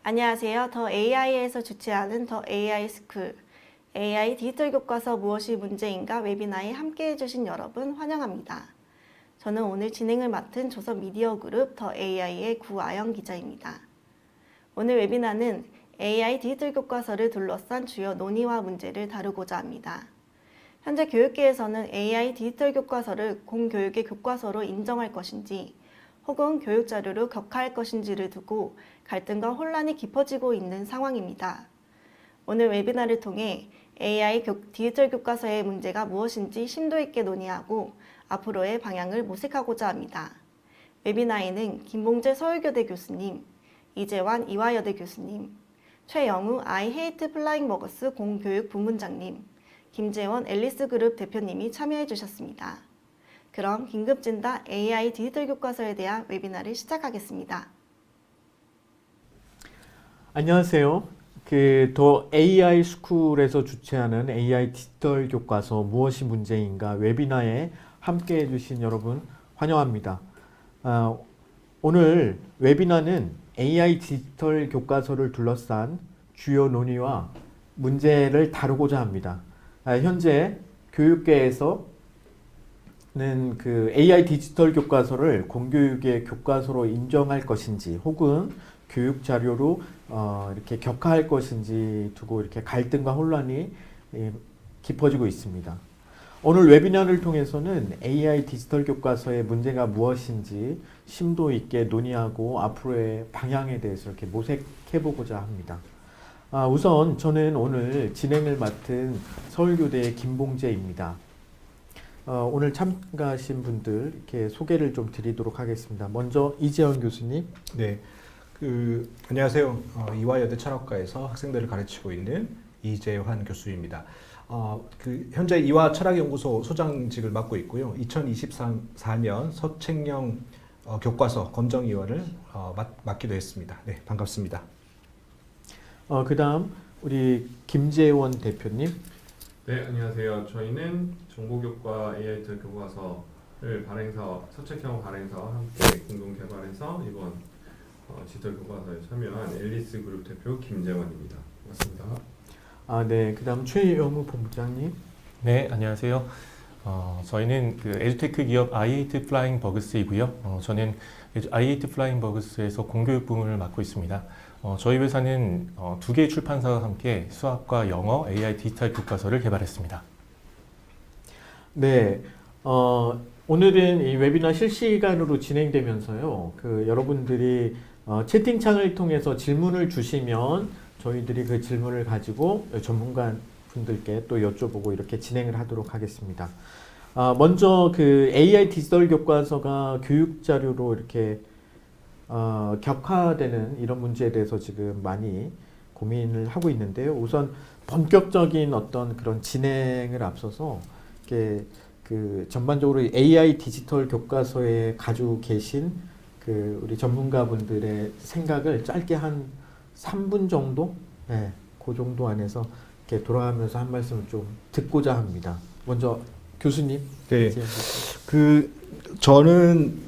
안녕하세요. 더 AI에서 주최하는 더 AI 스쿨 AI 디지털 교과서 무엇이 문제인가 웨비나에 함께 해주신 여러분 환영합니다. 저는 오늘 진행을 맡은 조선미디어그룹 더 AI의 구아영 기자입니다. 오늘 웨비나는 AI 디지털 교과서를 둘러싼 주요 논의와 문제를 다루고자 합니다. 현재 교육계에서는 AI 디지털 교과서를 공교육의 교과서로 인정할 것인지 혹은 교육 자료로 격하할 것인지를 두고 갈등과 혼란이 깊어지고 있는 상황입니다. 오늘 웨비나를 통해 AI 디지털 교과서의 문제가 무엇인지 심도 있게 논의하고 앞으로의 방향을 모색하고자 합니다. 웨비나에는 김봉재 서울교대 교수님, 이재환 이화여대 교수님, 최영우 I Hate Flying Burgers 공교육 부문장님, 김재원 앨리스그룹 대표님이 참여해 주셨습니다. 그럼 긴급진단 AI 디지털 교과서에 대한 웨비나를 시작하겠습니다. 안녕하세요. 더 AI 스쿨에서 주최하는 AI 디지털 교과서 무엇이 문제인가 웨비나에 함께 해주신 여러분 환영합니다. 오늘 웨비나는 AI 디지털 교과서를 둘러싼 주요 논의와 문제를 다루고자 합니다. 현재 교육계에서 는 AI 디지털 교과서를 공교육의 교과서로 인정할 것인지 혹은 교육 자료로 이렇게 격하할 것인지 두고 이렇게 갈등과 혼란이 깊어지고 있습니다. 오늘 웨비나를 통해서는 AI 디지털 교과서의 문제가 무엇인지 심도 있게 논의하고 앞으로의 방향에 대해서 이렇게 모색해 보고자 합니다. 우선 저는 오늘 진행을 맡은 서울교대의 김봉재입니다. 오늘 참가하신 분들 이렇게 소개를 좀 드리도록 하겠습니다. 먼저 이재원 교수님. 네, 안녕하세요. 이화여대 철학과에서 학생들을 가르치고 있는 이재환 교수입니다. 현재 이화 철학연구소 소장직을 맡고 있고요. 2024년 서책령 교과서 검정위원을 맡기도 했습니다. 네, 반갑습니다. 그다음 우리 김재원 대표님. 네, 안녕하세요. 저희는 정보교과 AI 디지털 교과서를 서책형 발행사와 함께 공동 개발해서 이번 디지털 교과서에 참여한 앨리스 그룹 대표 김재원입니다. 반갑습니다. 네. 그다음 최영우 본부장님. 네, 안녕하세요. 저희는 에듀테크 기업 I Hate Flying Burgers이고요. 저는 I Hate Flying Burgers에서 공교육 부문을 맡고 있습니다. 저희 회사는 두 개의 출판사와 함께 수학과 영어 AI 디지털 교과서를 개발했습니다. 네, 오늘은 이 웨비나 실시간으로 진행되면서요. 여러분들이 채팅창을 통해서 질문을 주시면 저희들이 그 질문을 가지고 전문가 분들께 또 여쭤보고 이렇게 진행을 하도록 하겠습니다. 먼저 AI 디지털 교과서가 교육 자료로 이렇게 격화되는 이런 문제에 대해서 지금 많이 고민을 하고 있는데요. 우선 본격적인 어떤 그런 진행을 앞서서 이렇게 전반적으로 AI 디지털 교과서에 가지고 계신 우리 전문가분들의 생각을 짧게 한 3분 정도, 네, 그 정도 안에서 이렇게 돌아가면서 한 말씀을 좀 듣고자 합니다. 먼저 교수님. 네, 저는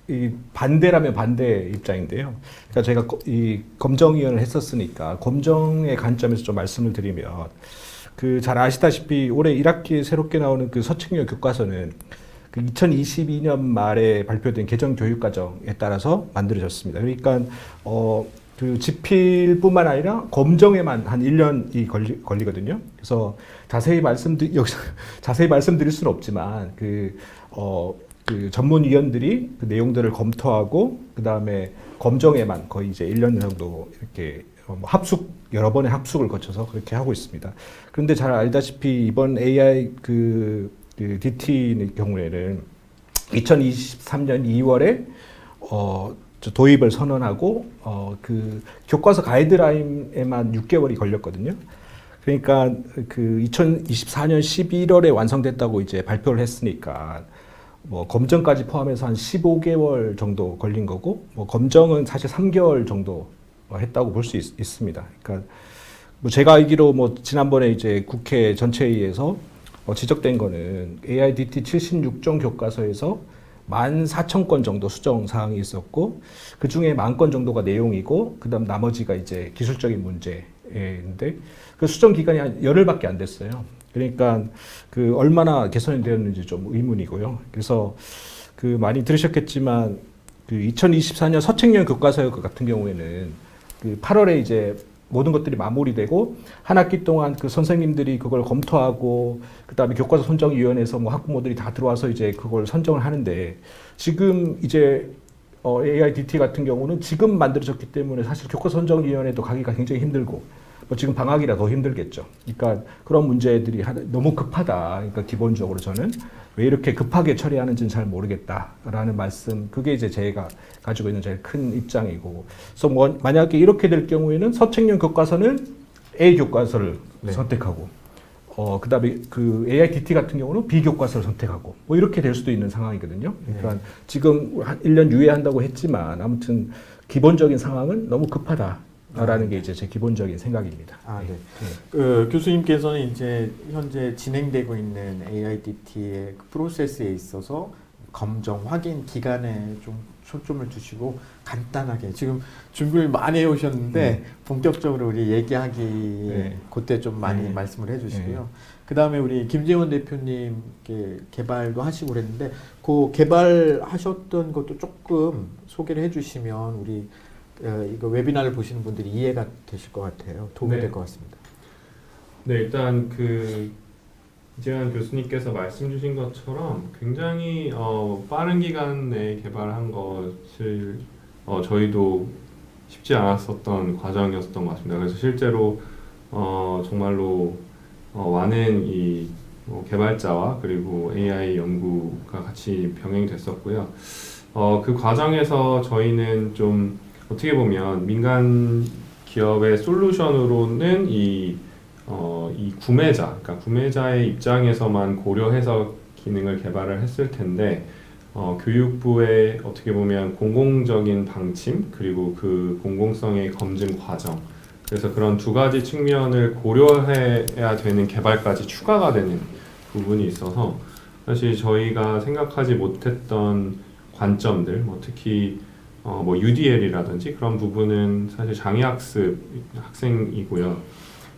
이 반대라면 반대 입장인데요. 그러니까 제가 이 검정위원을 했었으니까 검정의 관점에서 좀 말씀을 드리면 잘 아시다시피 올해 1학기에 새롭게 나오는 서책령 교과서는 2022년 말에 발표된 개정 교육과정에 따라서 만들어졌습니다. 그러니까 집필뿐만 아니라 검정에만 한 1년이 걸리거든요. 그래서 자세히 말씀드릴 수는 없지만 전문위원들이 내용들을 검토하고 그 다음에 검정에만 거의 이제 1년 정도 이렇게 여러 번의 합숙을 거쳐서 그렇게 하고 있습니다. 그런데 잘 알다시피 이번 AI DT의 경우에는 2023년 2월에 도입을 선언하고 교과서 가이드라인에만 6개월이 걸렸거든요. 그러니까 2024년 11월에 완성됐다고 이제 발표를 했으니까 검정까지 포함해서 한 15개월 정도 걸린 거고, 검정은 사실 3개월 정도 했다고 볼 수 있습니다. 그러니까 제가 알기로 지난번에 이제 국회 전체회의에서 지적된 거는 AIDT 76종 교과서에서 14,000건 정도 수정 사항이 있었고 그 중에 10,000건 정도가 내용이고 그다음 나머지가 이제 기술적인 문제인데 그 수정 기간이 한 열흘밖에 안 됐어요. 그러니까 그 얼마나 개선이 되었는지 좀 의문이고요. 그래서 그 많이 들으셨겠지만 그 2024년 서책년 교과서 같은 경우에는 그 8월에 이제 모든 것들이 마무리되고 한 학기 동안 그 선생님들이 그걸 검토하고 그다음에 교과서 선정위원회에서 뭐 학부모들이 다 들어와서 이제 그걸 선정을 하는데 지금 이제 AIDT 같은 경우는 지금 만들어졌기 때문에 사실 교과서 선정위원회도 가기가 굉장히 힘들고 뭐 지금 방학이라 더 힘들겠죠. 그러니까 그런 문제들이 너무 급하다. 그러니까 기본적으로 저는 왜 이렇게 급하게 처리하는지는 잘 모르겠다라는 말씀. 그게 이제 제가 가지고 있는 제일 큰 입장이고. 그래서 뭐 만약에 이렇게 될 경우에는 서책년 교과서는 A 교과서를 네. 선택하고, 그다음에 그 AIDT 같은 경우는 B 교과서를 선택하고, 뭐 이렇게 될 수도 있는 상황이거든요. 그러니까 지금 한 1년 유예한다고 했지만 아무튼 기본적인 상황은 너무 급하다. 라는 게 이제 제 기본적인 생각입니다. 네. 그 교수님께서는 이제 현재 진행되고 있는 AIDT의 그 프로세스에 있어서 검정, 확인 기간에 좀 초점을 두시고 간단하게 지금 준비를 많이 해오셨는데 본격적으로 우리 얘기하기 그때 좀 많이 말씀을 해주시고요. 그 다음에 우리 김재원 대표님께 개발도 하시고 그랬는데 그 개발하셨던 것도 조금 소개를 해주시면 우리 이거 웨비나를 보시는 분들이 이해가 되실 것 같아요. 도움이 될 것 같습니다. 네, 일단 그 이재환 교수님께서 말씀 주신 것처럼 굉장히 빠른 기간 내에 개발한 것을 저희도 쉽지 않았었던 과정이었던 것 같습니다. 그래서 실제로 정말로 많은 이 개발자와 그리고 AI 연구가 같이 병행이 됐었고요. 그 과정에서 저희는 좀 어떻게 보면 민간 기업의 솔루션으로는 이 구매자, 그러니까 구매자의 입장에서만 고려해서 기능을 개발을 했을 텐데 교육부의 어떻게 보면 공공적인 방침 그리고 그 공공성의 검증 과정, 그래서 그런 두 가지 측면을 고려해야 되는 개발까지 추가가 되는 부분이 있어서 사실 저희가 생각하지 못했던 관점들, 뭐 특히 뭐 UDL이라든지 그런 부분은 사실 장애학습 학생이고요.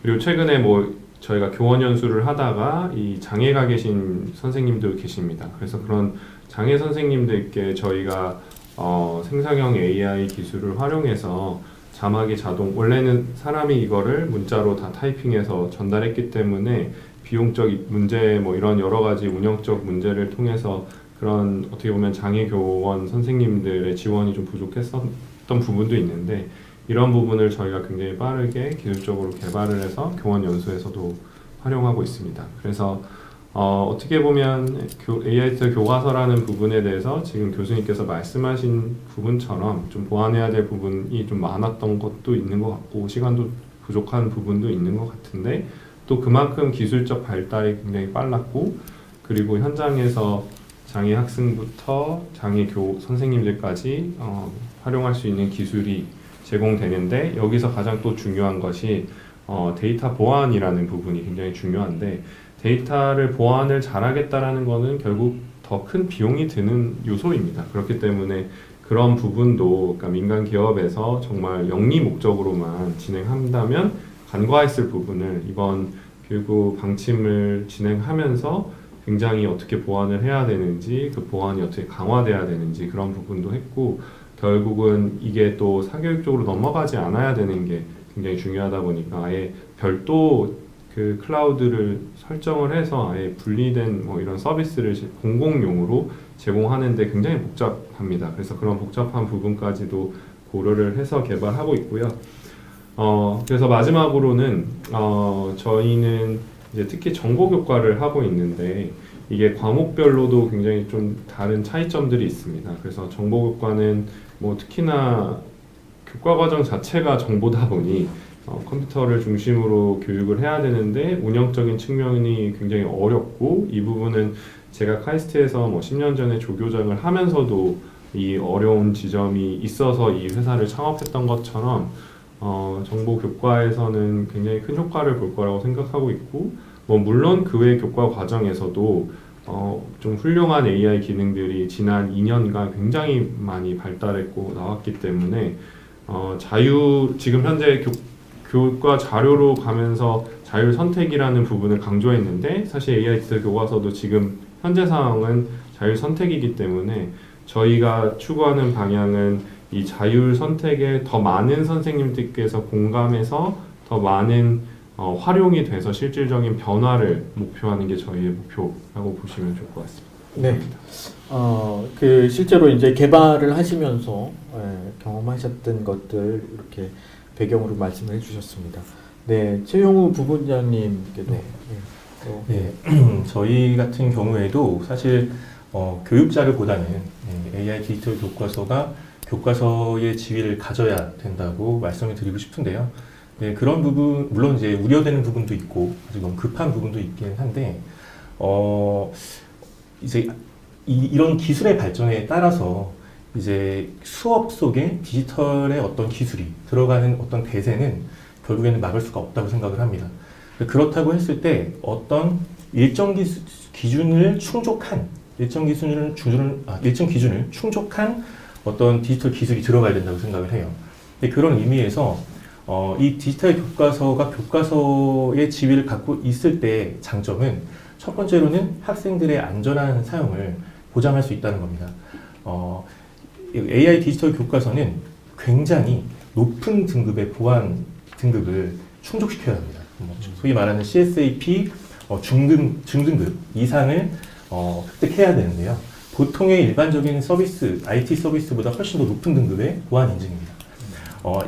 그리고 최근에 뭐 저희가 교원 연수를 하다가 이 장애가 계신 선생님도 계십니다. 그래서 그런 장애 선생님들께 저희가 생성형 AI 기술을 활용해서 자막이 원래는 사람이 이거를 문자로 다 타이핑해서 전달했기 때문에 비용적 문제 뭐 이런 여러 가지 운영적 문제를 통해서 그런 어떻게 보면 장애교원 선생님들의 지원이 좀 부족했었던 부분도 있는데 이런 부분을 저희가 굉장히 빠르게 기술적으로 개발을 해서 교원 연수에서도 활용하고 있습니다. 그래서 어떻게 보면 AIT 교과서라는 부분에 대해서 지금 교수님께서 말씀하신 부분처럼 좀 보완해야 될 부분이 좀 많았던 것도 있는 것 같고 시간도 부족한 부분도 있는 것 같은데 또 그만큼 기술적 발달이 굉장히 빨랐고 그리고 현장에서 장애 학생부터 장애 선생님들까지 활용할 수 있는 기술이 제공되는데 여기서 가장 또 중요한 것이 데이터 보안이라는 부분이 굉장히 중요한데 데이터를 보안을 잘하겠다라는 것은 결국 더 큰 비용이 드는 요소입니다. 그렇기 때문에 그런 부분도 그러니까 민간 기업에서 정말 영리 목적으로만 진행한다면 간과했을 부분을 이번 교육부 방침을 진행하면서 굉장히 어떻게 보완을 해야 되는지 그 보완이 어떻게 강화돼야 되는지 그런 부분도 했고 결국은 이게 또 사교육 쪽으로 넘어가지 않아야 되는 게 굉장히 중요하다 보니까 아예 별도 그 클라우드를 설정을 해서 아예 분리된 뭐 이런 서비스를 공공용으로 제공하는데 굉장히 복잡합니다. 그래서 그런 복잡한 부분까지도 고려를 해서 개발하고 있고요. 그래서 마지막으로는 저희는 이제 특히 정보 교과를 하고 있는데 이게 과목별로도 굉장히 좀 다른 차이점들이 있습니다. 그래서 정보 교과는 뭐 특히나 교과 과정 자체가 정보다 보니 컴퓨터를 중심으로 교육을 해야 되는데 운영적인 측면이 굉장히 어렵고 이 부분은 제가 카이스트에서 뭐 10년 전에 조교장을 하면서도 이 어려운 지점이 있어서 이 회사를 창업했던 것처럼 정보 교과에서는 굉장히 큰 효과를 볼 거라고 생각하고 있고 뭐 물론 그 외 교과 과정에서도 좀 훌륭한 AI 기능들이 지난 2년간 굉장히 많이 발달했고 나왔기 때문에 지금 현재 교과 자료로 가면서 자율 선택이라는 부분을 강조했는데 사실 AI 디지털 교과서도 지금 현재 상황은 자율 선택이기 때문에 저희가 추구하는 방향은 이 자율 선택에 더 많은 선생님들께서 공감해서 더 많은 활용이 돼서 실질적인 변화를 목표하는 게 저희의 목표라고 보시면 좋을 것 같습니다. 네. 그 실제로 이제 개발을 하시면서 경험하셨던 것들 이렇게 배경으로 말씀을 해주셨습니다. 네, 최용우 부본장님께도. 네. 네, 저희 같은 경우에도 사실 교육 자료보다는 AI 디지털 교과서가 교과서의 지위를 가져야 된다고 말씀을 드리고 싶은데요. 네, 그런 부분 물론 이제 우려되는 부분도 있고 아주 너무 급한 부분도 있긴 한데 이제 이런 기술의 발전에 따라서 이제 수업 속에 디지털의 어떤 기술이 들어가는 어떤 대세는 결국에는 막을 수가 없다고 생각을 합니다. 그렇다고 했을 때 어떤 일정 기준을 충족한 일정 기준을 충족한 어떤 디지털 기술이 들어가야 된다고 생각을 해요. 그런 의미에서 이 디지털 교과서가 교과서의 지위를 갖고 있을 때 장점은 첫 번째로는 학생들의 안전한 사용을 보장할 수 있다는 겁니다. AI 디지털 교과서는 굉장히 높은 등급의 보안 등급을 충족시켜야 합니다. 소위 말하는 CSAP 중등급 이상을 획득해야 되는데요. 보통의 일반적인 서비스, IT 서비스보다 훨씬 더 높은 등급의 보안 인증입니다.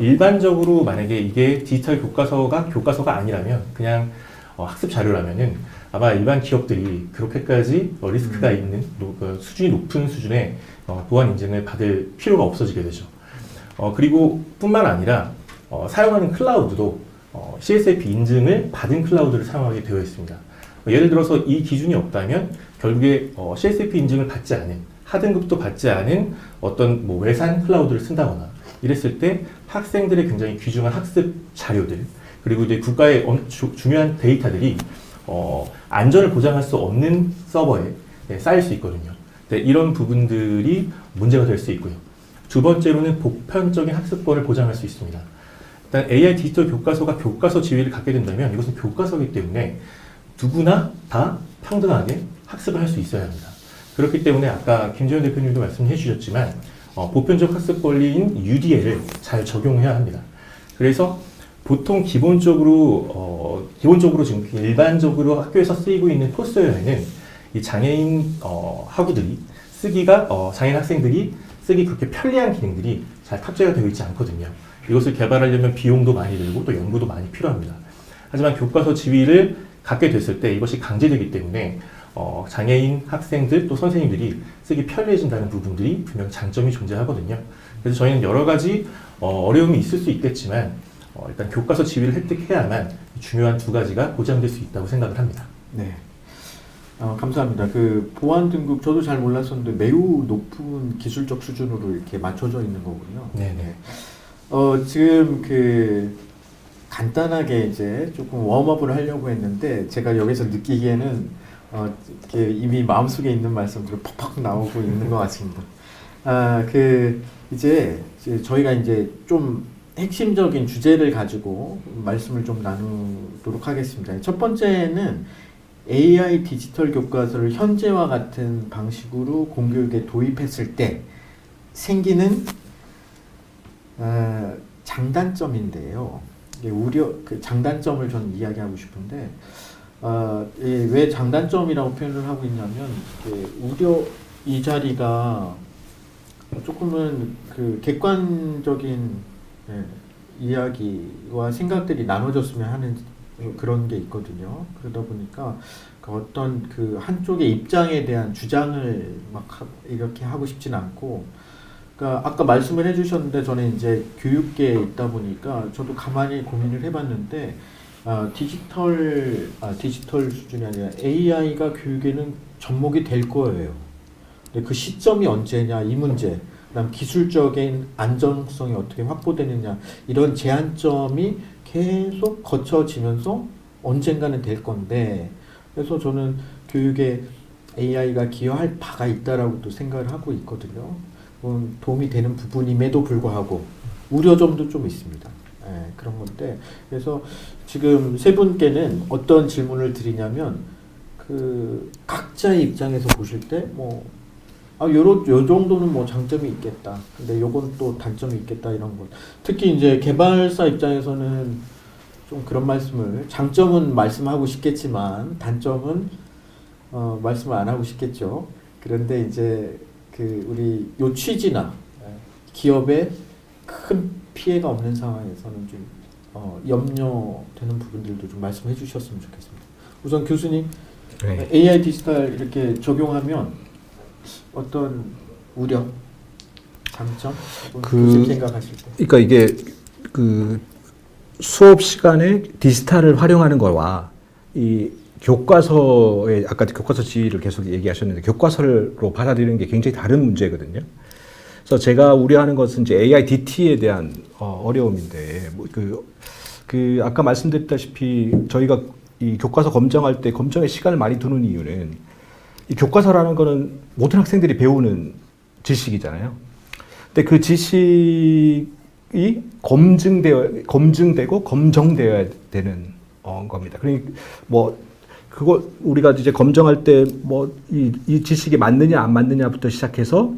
일반적으로 만약에 이게 디지털 교과서가 아니라면 그냥 학습 자료라면은 아마 일반 기업들이 그렇게까지 리스크가 있는 수준이 높은 수준의 보안 인증을 받을 필요가 없어지게 되죠. 그리고 뿐만 아니라 사용하는 클라우드도 CSAP 인증을 받은 클라우드를 사용하게 되어 있습니다. 예를 들어서 이 기준이 없다면 결국에 CSAP 인증을 받지 않은 하등급도 받지 않은 어떤 외산 클라우드를 쓴다거나 이랬을 때 학생들의 굉장히 귀중한 학습 자료들 그리고 이제 국가의 중요한 데이터들이 안전을 보장할 수 없는 서버에 쌓일 수 있거든요. 이런 부분들이 문제가 될 수 있고요. 두 번째로는 보편적인 학습권을 보장할 수 있습니다. 일단 AI 디지털 교과서가 교과서 지위를 갖게 된다면 이것은 교과서이기 때문에 누구나 다 평등하게 학습을 할 수 있어야 합니다. 그렇기 때문에 아까 김재현 대표님도 말씀해 주셨지만 보편적 학습 권리인 UDL을 잘 적용해야 합니다. 그래서 보통 기본적으로 지금 일반적으로 학교에서 쓰이고 있는 코스웨어에는 이 장애인 장애인 학생들이 쓰기 그렇게 편리한 기능들이 잘 탑재가 되어 있지 않거든요. 이것을 개발하려면 비용도 많이 들고 또 연구도 많이 필요합니다. 하지만 교과서 지위를 갖게 됐을 때 이것이 강제되기 때문에 장애인 학생들 또 선생님들이 쓰기 편리해진다는 부분들이 분명 장점이 존재하거든요. 그래서 저희는 여러 가지 어려움이 있을 수 있겠지만 일단 교과서 지위를 획득해야만 중요한 두 가지가 보장될 수 있다고 생각을 합니다. 네. 감사합니다. 그 보안 등급 저도 잘 몰랐었는데 매우 높은 기술적 수준으로 이렇게 맞춰져 있는 거군요. 네네. 지금 간단하게 이제 조금 웜업을 하려고 했는데 제가 여기서 느끼기에는 이렇게 이미 마음속에 있는 말씀들이 팍팍 나오고 있는 것 같습니다. 이제 저희가 이제 좀 핵심적인 주제를 가지고 말씀을 좀 나누도록 하겠습니다. 첫 번째는 AI 디지털 교과서를 현재와 같은 방식으로 공교육에 도입했을 때 생기는 장단점인데요. 장단점을 저는 이야기하고 싶은데 왜 장단점이라고 표현을 하고 있냐면 이 자리가 조금은 객관적인 이야기와 생각들이 나눠졌으면 하는 그런 게 있거든요. 그러다 보니까 어떤 한쪽의 입장에 대한 주장을 이렇게 하고 싶진 않고, 그러니까 아까 말씀을 해주셨는데 저는 이제 교육계에 있다 보니까 저도 가만히 고민을 해봤는데 디지털 수준이 아니라 AI가 교육에는 접목이 될 거예요. 근데 그 시점이 언제냐 이 문제, 그다음 기술적인 안정성이 어떻게 확보되느냐 이런 제한점이 계속 거쳐지면서 언젠가는 될 건데, 그래서 저는 교육에 AI가 기여할 바가 있다라고도 생각을 하고 있거든요. 도움이 되는 부분임에도 불구하고 우려점도 좀 있습니다. 그런 건데, 그래서 지금 세 분께는 어떤 질문을 드리냐면, 그 각자의 입장에서 보실 때 요 정도는 뭐 장점이 있겠다. 근데 요건 또 단점이 있겠다, 이런 것. 특히 이제 개발사 입장에서는 좀 그런 말씀을, 장점은 말씀하고 싶겠지만 단점은 말씀을 안 하고 싶겠죠. 그런데 이제 그 우리 요 취지나 기업에 큰 피해가 없는 상황에서는 좀 염려되는 부분들도 좀 말씀해 주셨으면 좋겠습니다. 우선 교수님, 네. AI 디지털 이렇게 적용하면 어떤 우려, 장점, 교수님 생각하실 때? 그러니까 이게 그 수업 시간에 디지털을 활용하는 거와 이 교과서에 아까 교과서 지위를 계속 얘기하셨는데 교과서로 받아들이는 게 굉장히 다른 문제거든요. 그래서 제가 우려하는 것은 이제 AI DT에 대한 어려움인데 그 아까 말씀드렸다시피 저희가 이 교과서 검정할 때 검정에 시간을 많이 두는 이유는 이 교과서라는 거는 모든 학생들이 배우는 지식이잖아요. 근데 그 지식이 검증되고 검정되어야 되는 겁니다. 그러니까 그거 우리가 이제 검정할 때 이 지식이 맞느냐 안 맞느냐부터 시작해서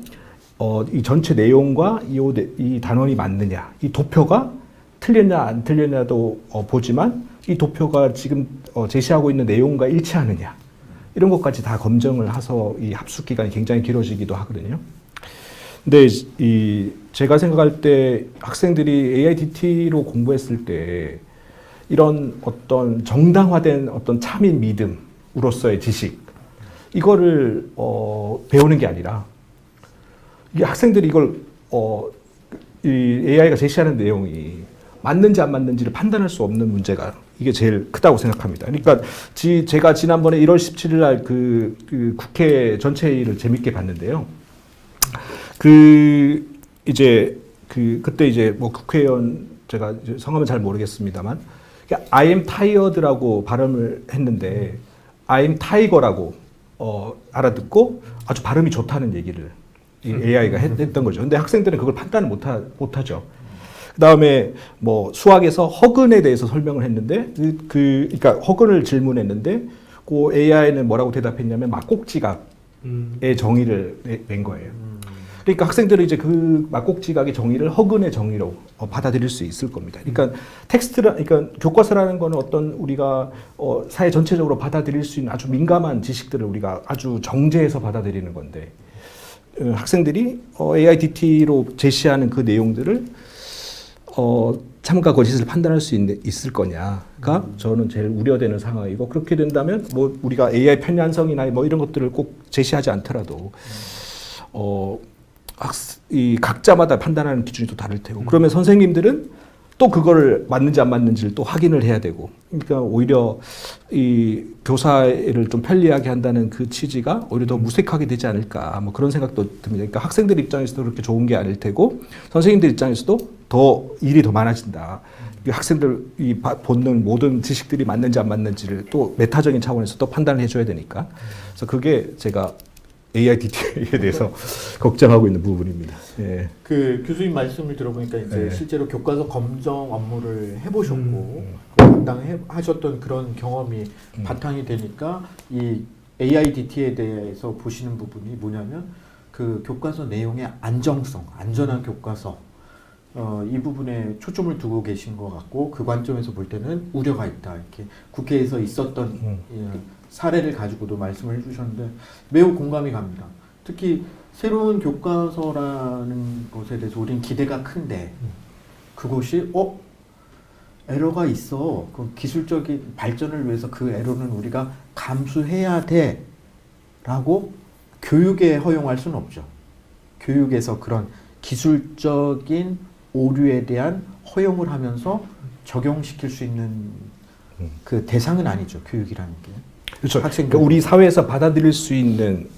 이 전체 내용과 이 단원이 맞느냐, 이 도표가 틀렸냐 안 틀렸냐도 보지만 이 도표가 지금 제시하고 있는 내용과 일치하느냐, 이런 것까지 다 검증을 해서 이 합숙 기간이 굉장히 길어지기도 하거든요. 근데 제가 생각할 때 학생들이 AIDT로 공부했을 때 이런 어떤 정당화된 어떤 참인 믿음으로서의 지식, 이거를 배우는 게 아니라 이 학생들이 이걸 이 AI가 제시하는 내용이 맞는지 안 맞는지를 판단할 수 없는 문제가 이게 제일 크다고 생각합니다. 그러니까 제가 지난번에 1월 17일 날 그 국회 전체 회의를 재밌게 봤는데요. 그때 이제 국회의원, 제가 이제 성함은 잘 모르겠습니다만, I am tired라고 발음을 했는데 I am tiger라고 알아듣고 아주 발음이 좋다는 얘기를 이 AI가 했던 거죠. 근데 학생들은 그걸 판단을 못하죠. 그다음에 수학에서 허근에 대해서 설명을 했는데 그러니까 허근을 질문했는데 그 AI는 뭐라고 대답했냐면 막곡지각의 정의를 낸 거예요. 그러니까 학생들은 이제 그 막곡지각의 정의를 허근의 정의로 받아들일 수 있을 겁니다. 그러니까 그러니까 교과서라는 거는 어떤 우리가 사회 전체적으로 받아들일 수 있는 아주 민감한 지식들을 우리가 아주 정제해서 받아들이는 건데, 학생들이 AIDT로 제시하는 그 내용들을 참과 거짓을 판단할 수 있을 거냐가 저는 제일 우려되는 상황이고, 그렇게 된다면 우리가 AI 편향성이나 이런 것들을 꼭 제시하지 않더라도 이 각자마다 판단하는 기준이 또 다를 테고, 그러면 선생님들은 또 그거를 맞는지 안 맞는지를 또 확인을 해야 되고, 그러니까 오히려 이 교사를 좀 편리하게 한다는 그 취지가 오히려 더 무색하게 되지 않을까, 그런 생각도 듭니다. 그러니까 학생들 입장에서도 그렇게 좋은 게 아닐 테고, 선생님들 입장에서도 더 일이 더 많아진다. 학생들 이 본능 모든 지식들이 맞는지 안 맞는지를 또 메타적인 차원에서 또 판단을 해줘야 되니까, 그래서 그게 제가 AIDT에 대해서 걱정하고 있는 부분입니다. 예. 그 교수님 말씀을 들어보니까 이제 실제로 교과서 검정 업무를 해보셨고 담당하셨던 그런 경험이 바탕이 되니까 이 AIDT에 대해서 보시는 부분이 뭐냐면 그 교과서 내용의 안정성, 안전한 교과서, 이 부분에 초점을 두고 계신 것 같고, 그 관점에서 볼 때는 우려가 있다, 이렇게 국회에서 있었던 사례를 가지고도 말씀을 해주셨는데 매우 공감이 갑니다. 특히 새로운 교과서라는 것에 대해서 우리는 기대가 큰데 그것이 에러가 있어, 그 기술적인 발전을 위해서 그 에러는 우리가 감수해야 돼 라고 교육에 허용할 수는 없죠. 교육에서 그런 기술적인 오류에 대한 허용을 하면서 적용시킬 수 있는 그 대상은 아니죠, 교육이라는 게. 그렇죠. 그러니까 우리 사회에서 받아들일 수 있는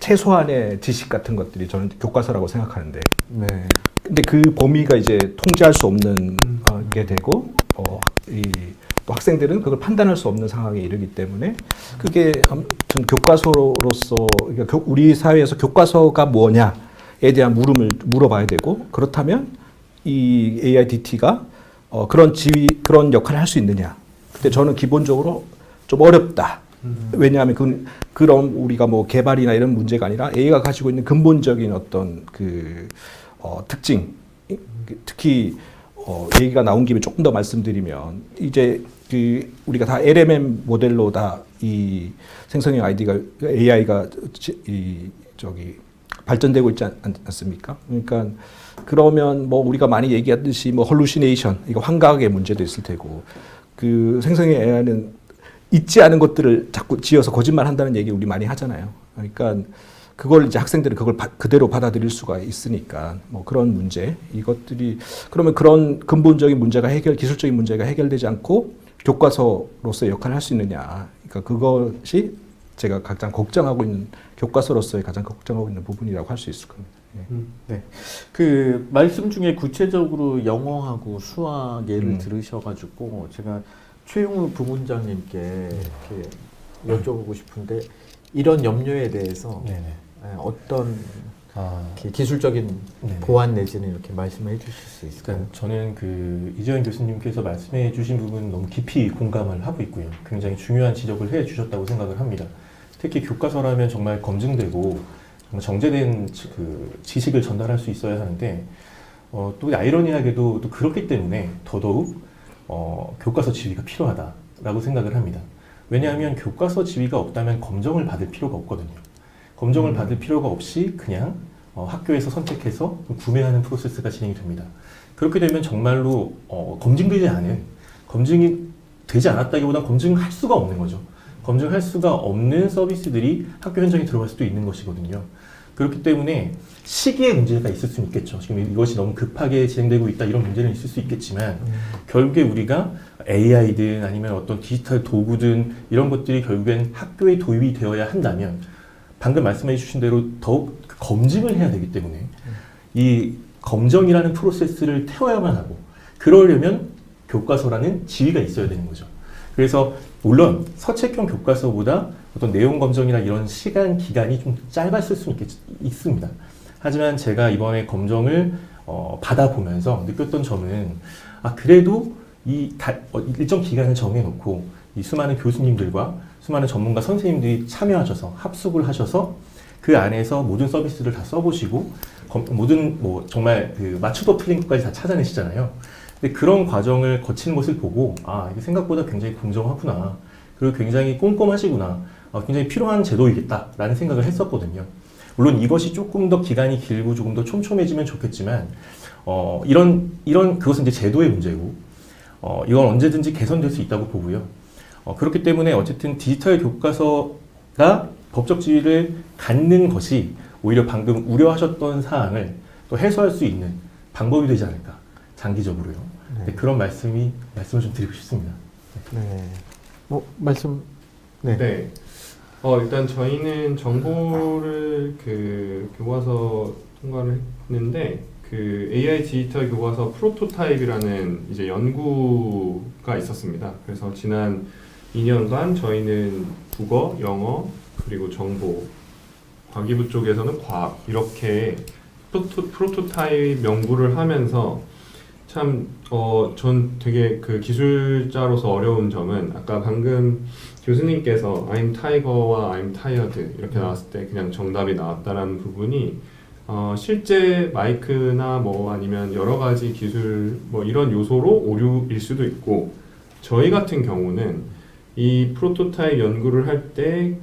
최소한의 지식 같은 것들이 저는 교과서라고 생각하는데, 네. 근데 그 범위가 이제 통제할 수 없는 게 되고, 이 또 학생들은 그걸 판단할 수 없는 상황에 이르기 때문에 그게 전 교과서로서 그러니까 우리 사회에서 교과서가 뭐냐에 대한 물음을 물어봐야 되고 그렇다면 이 AIDT가 그런 역할을 할 수 있느냐. 근데 저는 기본적으로 좀 어렵다. 왜냐하면 그런 우리가 뭐 개발이나 이런 문제가 아니라 AI가 가지고 있는 근본적인 어떤 특징, 특히 얘기가 나온 김에 조금 더 말씀드리면 이제 우리가 다 LMM 모델로 다 이 생성형 AI가 발전되고 있지 않습니까? 그러니까 그러면 뭐 우리가 많이 얘기하듯이 뭐 헐루시네이션, 이거 환각의 문제도 있을 테고 그 생성형 AI는 있지 않은 것들을 자꾸 지어서 거짓말 한다는 얘기 우리 많이 하잖아요. 그러니까 그걸 이제 학생들은 그걸 그대로 받아들일 수가 있으니까 뭐 그런 문제 이것들이 그러면 그런 근본적인 문제가 기술적인 문제가 해결되지 않고 교과서로서의 역할을 할 수 있느냐. 그러니까 그것이 제가 가장 걱정하고 있는 교과서로서의 가장 걱정하고 있는 부분이라고 할 수 있을 겁니다. 네. 그 말씀 중에 구체적으로 영어하고 수학 예를 들으셔가지고 제가 최용우 부문장님께 이렇게 여쭤보고 싶은데 이런 염려에 대해서 네네. 어떤 기술적인 네네. 보완 내지는 이렇게 말씀해 주실 수 있을까요? 그러니까 저는 그 이재현 교수님께서 말씀해 주신 부분 너무 깊이 공감을 하고 있고요. 굉장히 중요한 지적을 해 주셨다고 생각을 합니다. 특히 교과서라면 정말 검증되고 정말 정제된 그 지식을 전달할 수 있어야 하는데 또 아이러니하게도 또 그렇기 때문에 더더욱 교과서 지위가 필요하다라고 생각을 합니다. 왜냐하면 교과서 지위가 없다면 검정을 받을 필요가 없거든요. 검정을 받을 필요가 없이 그냥 학교에서 선택해서 구매하는 프로세스가 진행이 됩니다. 그렇게 되면 정말로 검증되지 않은, 검증이 되지 않았다기보다 검증할 수가 없는 거죠. 검증할 수가 없는 서비스들이 학교 현장에 들어갈 수도 있는 것이거든요. 그렇기 때문에 시기의 문제가 있을 수는 있겠죠. 지금 이것이 너무 급하게 진행되고 있다 이런 문제는 있을 수 있겠지만 결국에 우리가 AI든 아니면 어떤 디지털 도구든 이런 것들이 결국엔 학교에 도입이 되어야 한다면 방금 말씀해 주신 대로 더욱 검증을 해야 되기 때문에 이 검정이라는 프로세스를 태워야만 하고 그러려면 교과서라는 지위가 있어야 되는 거죠. 그래서 물론 서책형 교과서보다 어떤 내용 검정이나 이런 시간 기간이 좀 짧았을 수 있습니다. 하지만 제가 이번에 검정을 받아보면서 느꼈던 점은 그래도 일정 기간을 정해놓고 이 수많은 교수님들과 수많은 전문가 선생님들이 참여하셔서 합숙을 하셔서 그 안에서 모든 서비스를 다 써보시고 모든 뭐 정말 그 맞추도 틀린 것까지 다 찾아내시잖아요. 근데 그런 과정을 거치는 것을 보고 이게 생각보다 굉장히 공정하구나. 그리고 굉장히 꼼꼼하시구나. 굉장히 필요한 제도이겠다라는 생각을 했었거든요. 물론 이것이 조금 더 기간이 길고 조금 더 촘촘해지면 좋겠지만 그것은 이제 제도의 문제고 이건 언제든지 개선될 수 있다고 보고요. 그렇기 때문에 어쨌든 디지털 교과서가 법적 지위를 갖는 것이 오히려 방금 우려하셨던 사항을 또 해소할 수 있는 방법이 되지 않을까 장기적으로요. 네. 그런 말씀을 좀 드리고 싶습니다. 네. 말씀. 네. 네. 일단 저희는 정보를 교과서 통과를 했는데 AI 디지털 교과서 프로토타입이라는 이제 연구가 있었습니다. 그래서 지난 2년간 저희는 국어, 영어, 그리고 정보, 과기부 쪽에서는 과학 이렇게 프로토타입 연구를 하면서 참 전 되게 그 기술자로서 어려운 점은 아까 방금 교수님께서 I'm tiger와 I'm tired 이렇게 나왔을 때 그냥 정답이 나왔다라는 부분이 실제 마이크나 뭐 아니면 여러 가지 기술 뭐 이런 요소로 오류일 수도 있고 저희 같은 경우는 이 프로토타입 연구를 할 때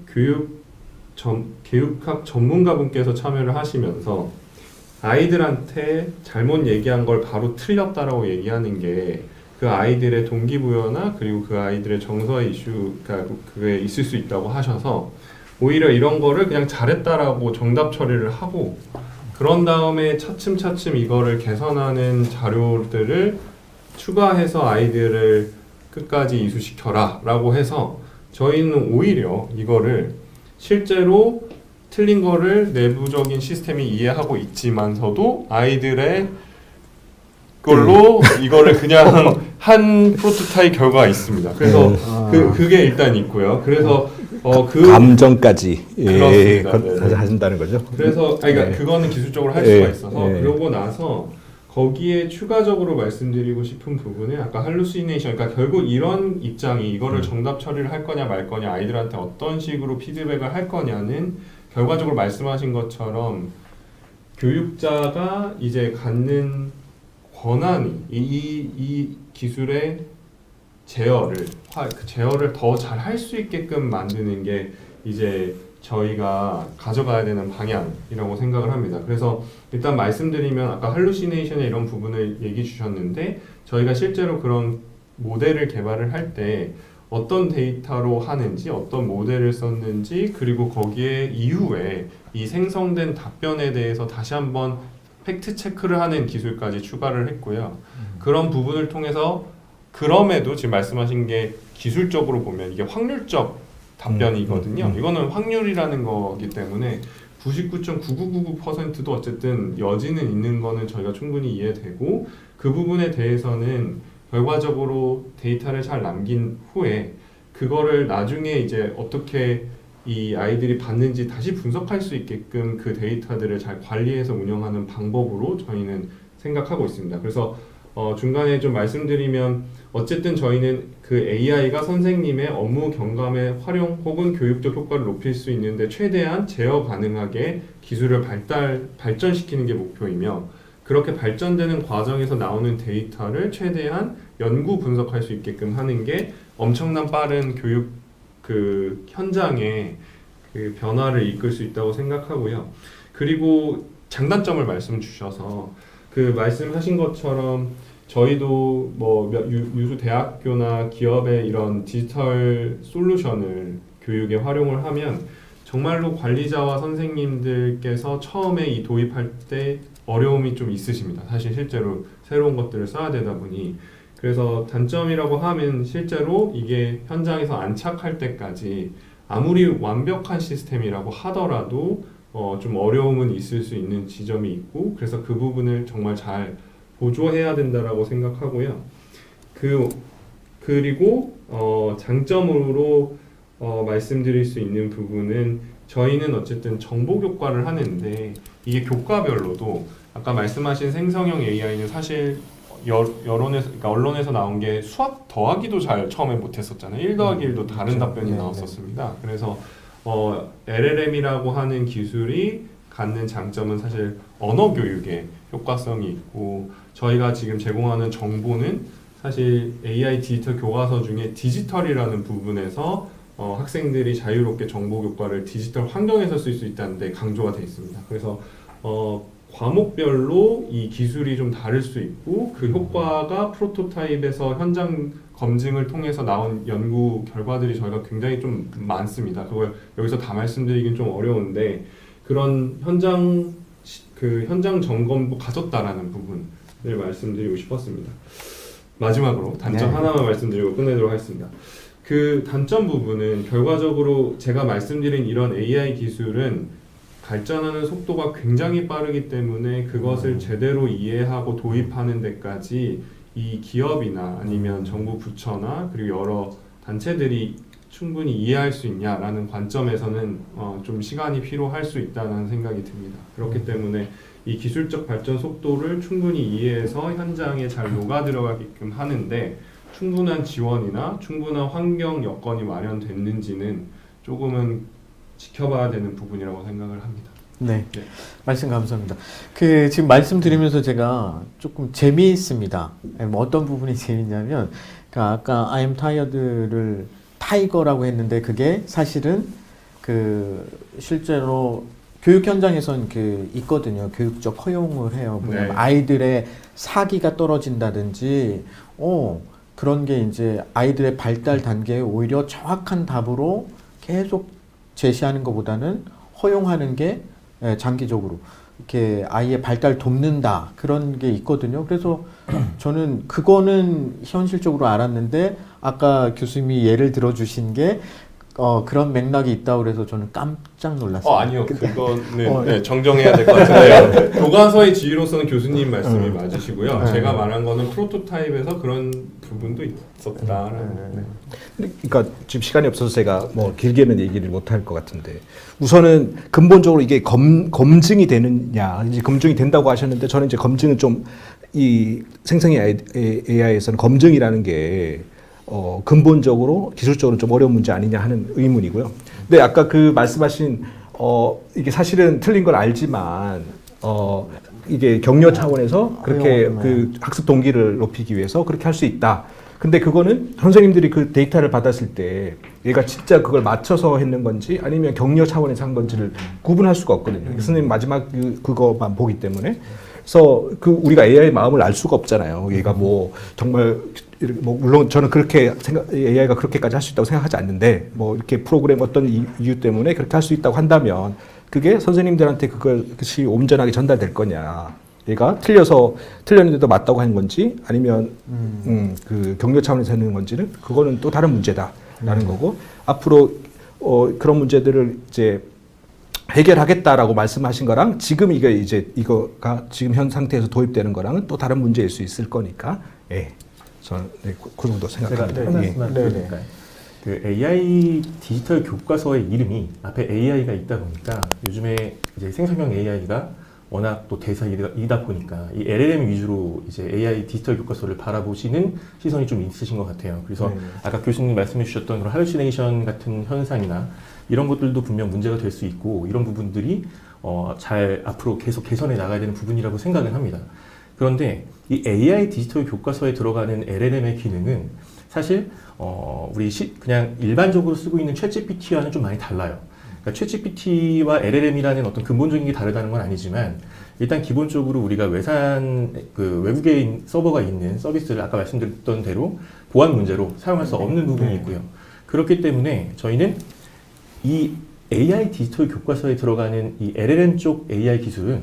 교육학 전문가분께서 참여를 하시면서 아이들한테 잘못 얘기한 걸 바로 틀렸다라고 얘기하는 게 그 아이들의 동기부여나 그리고 그 아이들의 정서의 이슈가 그게 있을 수 있다고 하셔서 오히려 이런 거를 그냥 잘했다라고 정답 처리를 하고 그런 다음에 차츰차츰 이거를 개선하는 자료들을 추가해서 아이들을 끝까지 이수시켜라 라고 해서 저희는 오히려 이거를 실제로 틀린 거를 내부적인 시스템이 이해하고 있지만서도 아이들의 걸로 이거를 그냥 한 프로토타입 결과가 있습니다. 그래서 그게 일단 있고요. 그래서 감정까지 그렇습니다. 네네. 하신다는 거죠. 그래서 그러니까 네. 그거는 기술적으로 할 네. 수가 있어서 네. 그러고 나서 거기에 추가적으로 말씀드리고 싶은 부분은 아까 할루시네이션, 그러니까 결국 이런 입장이 이거를 정답 처리를 할 거냐 말 거냐, 아이들한테 어떤 식으로 피드백을 할 거냐는 결과적으로 말씀하신 것처럼 교육자가 이제 갖는 권한이 이 기술의 제어를 더 잘 할 수 있게끔 만드는 게 이제 저희가 가져가야 되는 방향이라고 생각을 합니다. 그래서 일단 말씀드리면 아까 할루시네이션의 이런 부분을 얘기 주셨는데 저희가 실제로 그런 모델을 개발을 할 때 어떤 데이터로 하는지, 어떤 모델을 썼는지, 그리고 거기에 이후에 이 생성된 답변에 대해서 다시 한번 팩트 체크를 하는 기술까지 추가를 했고요. 그런 부분을 통해서 그럼에도 지금 말씀하신 게 기술적으로 보면 이게 확률적 답변이거든요. 이거는 확률이라는 거기 때문에 99.9999%도 어쨌든 여지는 있는 거는 저희가 충분히 이해되고 그 부분에 대해서는 결과적으로 데이터를 잘 남긴 후에 그거를 나중에 이제 어떻게 이 아이들이 받는지 다시 분석할 수 있게끔 그 데이터들을 잘 관리해서 운영하는 방법으로 저희는 생각하고 있습니다. 그래서 중간에 좀 말씀드리면 어쨌든 저희는 그 AI가 선생님의 업무 경감의 활용 혹은 교육적 효과를 높일 수 있는데 최대한 제어 가능하게 기술을 발전시키는 게 목표이며 그렇게 발전되는 과정에서 나오는 데이터를 최대한 연구 분석할 수 있게끔 하는 게 엄청난 빠른 교육 그 현장의 그 변화를 이끌 수 있다고 생각하고요. 그리고 장단점을 말씀 주셔서 그 말씀하신 것처럼 저희도 뭐 유수 대학교나 기업의 이런 디지털 솔루션을 교육에 활용을 하면 정말로 관리자와 선생님들께서 처음에 이 도입할 때 어려움이 좀 있으십니다. 사실 실제로 새로운 것들을 써야 되다 보니 그래서 단점이라고 하면 실제로 이게 현장에서 안착할 때까지 아무리 완벽한 시스템이라고 하더라도 좀 어려움은 있을 수 있는 지점이 있고 그래서 그 부분을 정말 잘 보조해야 된다라고 생각하고요. 그리고 장점으로 말씀드릴 수 있는 부분은 저희는 어쨌든 정보 교과를 하는데 이게 교과별로도 아까 말씀하신 생성형 AI는 사실 그러니까 언론에서 나온 게 수학 더하기도 잘 처음에 못했었잖아요. 1 더하기 1도 다른 답변이 나왔었습니다. 그래서 LLM이라고 하는 기술이 갖는 장점은 사실 언어 교육에 효과성이 있고 저희가 지금 제공하는 정보는 사실 AI 디지털 교과서 중에 디지털이라는 부분에서 학생들이 자유롭게 정보 교과를 디지털 환경에서 쓸 수 있다는 데 강조가 되어 있습니다. 그래서 과목별로 이 기술이 좀 다를 수 있고 그 효과가 프로토타입에서 현장 검증을 통해서 나온 연구 결과들이 저희가 굉장히 좀 많습니다. 그걸 여기서 다 말씀드리긴 좀 어려운데 그런 현장 점검도 가졌다라는 부분을 말씀드리고 싶었습니다. 마지막으로 단점 하나만 말씀드리고 끝내도록 하겠습니다. 그 단점 부분은 결과적으로 제가 말씀드린 이런 AI 기술은 발전하는 속도가 굉장히 빠르기 때문에 그것을 제대로 이해하고 도입하는 데까지 이 기업이나 아니면 정부 부처나 그리고 여러 단체들이 충분히 이해할 수 있냐라는 관점에서는 좀 시간이 필요할 수 있다는 생각이 듭니다. 그렇기 때문에 이 기술적 발전 속도를 충분히 이해해서 현장에 잘 녹아 들어가게끔 하는데 충분한 지원이나 충분한 환경 여건이 마련됐는지는 조금은 지켜봐야 되는 부분이라고 생각을 합니다. 네, 말씀 감사합니다. 지금 말씀드리면서 제가 조금 재미있습니다. 뭐 어떤 부분이 재밌냐면, 그러니까 아까 I am tired를 타이거라고 했는데 그게 사실은 실제로 교육 현장에선 있거든요. 교육적 허용을 해요. 뭐냐면 아이들의 사기가 떨어진다든지, 그런 게 이제 아이들의 발달 단계에 오히려 정확한 답으로 계속 제시하는 것보다는 허용하는 게 장기적으로 이렇게 아이의 발달 돕는다 그런 게 있거든요. 그래서 저는 그거는 현실적으로 알았는데 아까 교수님이 예를 들어주신 게 그런 맥락이 있다고 그래서 저는 깜짝 놀랐어요. 아니요. 그거는 어, 네, 정정해야 될 것 같은데요. 교과서의 지위로서는 교수님 말씀이 맞으시고요. 네. 제가 말한 거는 프로토타입에서 그런 부분도 있었다라는. 네. 그러니까 지금 시간이 없어서 제가 뭐 길게는 얘기를 못 할 것 같은데 우선은 근본적으로 이게 검증이 되느냐 이제 검증이 된다고 하셨는데 저는 이제 검증은 좀 이 생성의 AI에서는 검증이라는 게 근본적으로 기술적으로 좀 어려운 문제 아니냐 하는 의문이고요. 근데 아까 그 말씀하신 이게 사실은 틀린 걸 알지만 이게 격려 차원에서 그렇게 그 학습 동기를 높이기 위해서 그렇게 할 수 있다. 근데 그거는 선생님들이 그 데이터를 받았을 때 얘가 진짜 그걸 맞춰서 했는 건지 아니면 격려 차원에서 한 건지를 구분할 수가 없거든요. 선생님 마지막 그거만 보기 때문에. 그래서 그 우리가 AI 마음을 알 수가 없잖아요. 얘가 뭐 정말 뭐 물론 저는 그렇게 AI가 그렇게까지 할 수 있다고 생각하지 않는데 뭐 이렇게 프로그램 어떤 이유 때문에 그렇게 할 수 있다고 한다면 그게 선생님들한테 그것이 온전하게 전달될 거냐. 얘가 틀렸는데도 맞다고 하는 건지 아니면 그 격려 차원에서 하는 건지는 그거는 또 다른 문제다라는 거고 앞으로 그런 문제들을 이제 해결하겠다라고 말씀하신 거랑 지금 이거가 지금 현 상태에서 도입되는 거랑은 또 다른 문제일 수 있을 거니까 저는 그 정도 생각합니다. 제가 한 말씀만 드릴까요? 그 AI 디지털 교과서의 이름이 앞에 AI가 있다 보니까 요즘에 이제 생성형 AI가 워낙 또 대세이다 보니까 이 LLM 위주로 이제 AI 디지털 교과서를 바라보시는 시선이 좀 있으신 것 같아요. 그래서 아까 교수님 말씀해 주셨던 그런 할루시네이션 같은 현상이나 이런 것들도 분명 문제가 될 수 있고 이런 부분들이 잘 앞으로 계속 개선해 나가야 되는 부분이라고 생각을 합니다. 그런데 이 AI 디지털 교과서에 들어가는 LLM의 기능은 사실 우리 그냥 일반적으로 쓰고 있는 챗GPT와는 좀 많이 달라요. 그러니까 챗GPT와 LLM이라는 어떤 근본적인 게 다르다는 건 아니지만 일단 기본적으로 우리가 외국에 서버가 있는 서비스를 아까 말씀드렸던 대로 보안 문제로 사용할 수 없는 부분이 있고요. 그렇기 때문에 저희는 이 AI 디지털 교과서에 들어가는 이 LLM 쪽 AI 기술은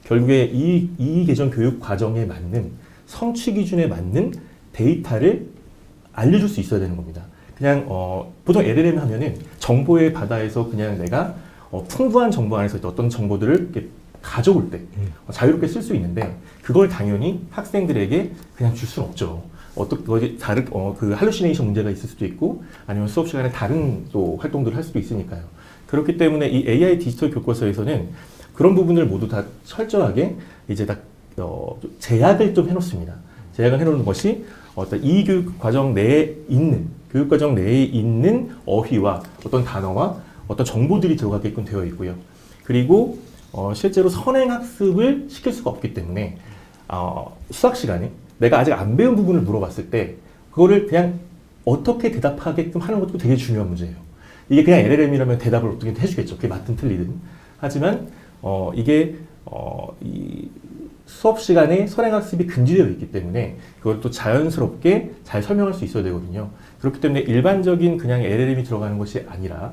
결국에 이 계정 교육 과정에 맞는 성취 기준에 맞는 데이터를 알려줄 수 있어야 되는 겁니다. 그냥 보통 LLM 하면은 정보의 바다에서 그냥 내가 풍부한 정보 안에서 어떤 정보들을 이렇게 가져올 때 자유롭게 쓸 수 있는데 그걸 당연히 학생들에게 그냥 줄 수는 없죠. 그 할루시네이션 문제가 있을 수도 있고 아니면 수업 시간에 다른 또 활동들을 할 수도 있으니까요. 그렇기 때문에 이 AI 디지털 교과서에서는 그런 부분을 모두 다 철저하게 이제 다 제약을 좀 해놓습니다. 제약을 해놓는 것이 어떤 이 교육 과정 내에 있는 어휘와 어떤 단어와 어떤 정보들이 들어가게끔 되어 있고요. 그리고 실제로 선행학습을 시킬 수가 없기 때문에 수학 시간에 내가 아직 안 배운 부분을 물어봤을 때 그거를 그냥 어떻게 대답하게끔 하는 것도 되게 중요한 문제예요. 이게 그냥 LLM이라면 대답을 어떻게 해주겠죠. 그게 맞든 틀리든. 하지만 이게 이 수업 시간에 선행학습이 금지되어 있기 때문에 그걸 또 자연스럽게 잘 설명할 수 있어야 되거든요. 그렇기 때문에 일반적인 그냥 LLM이 들어가는 것이 아니라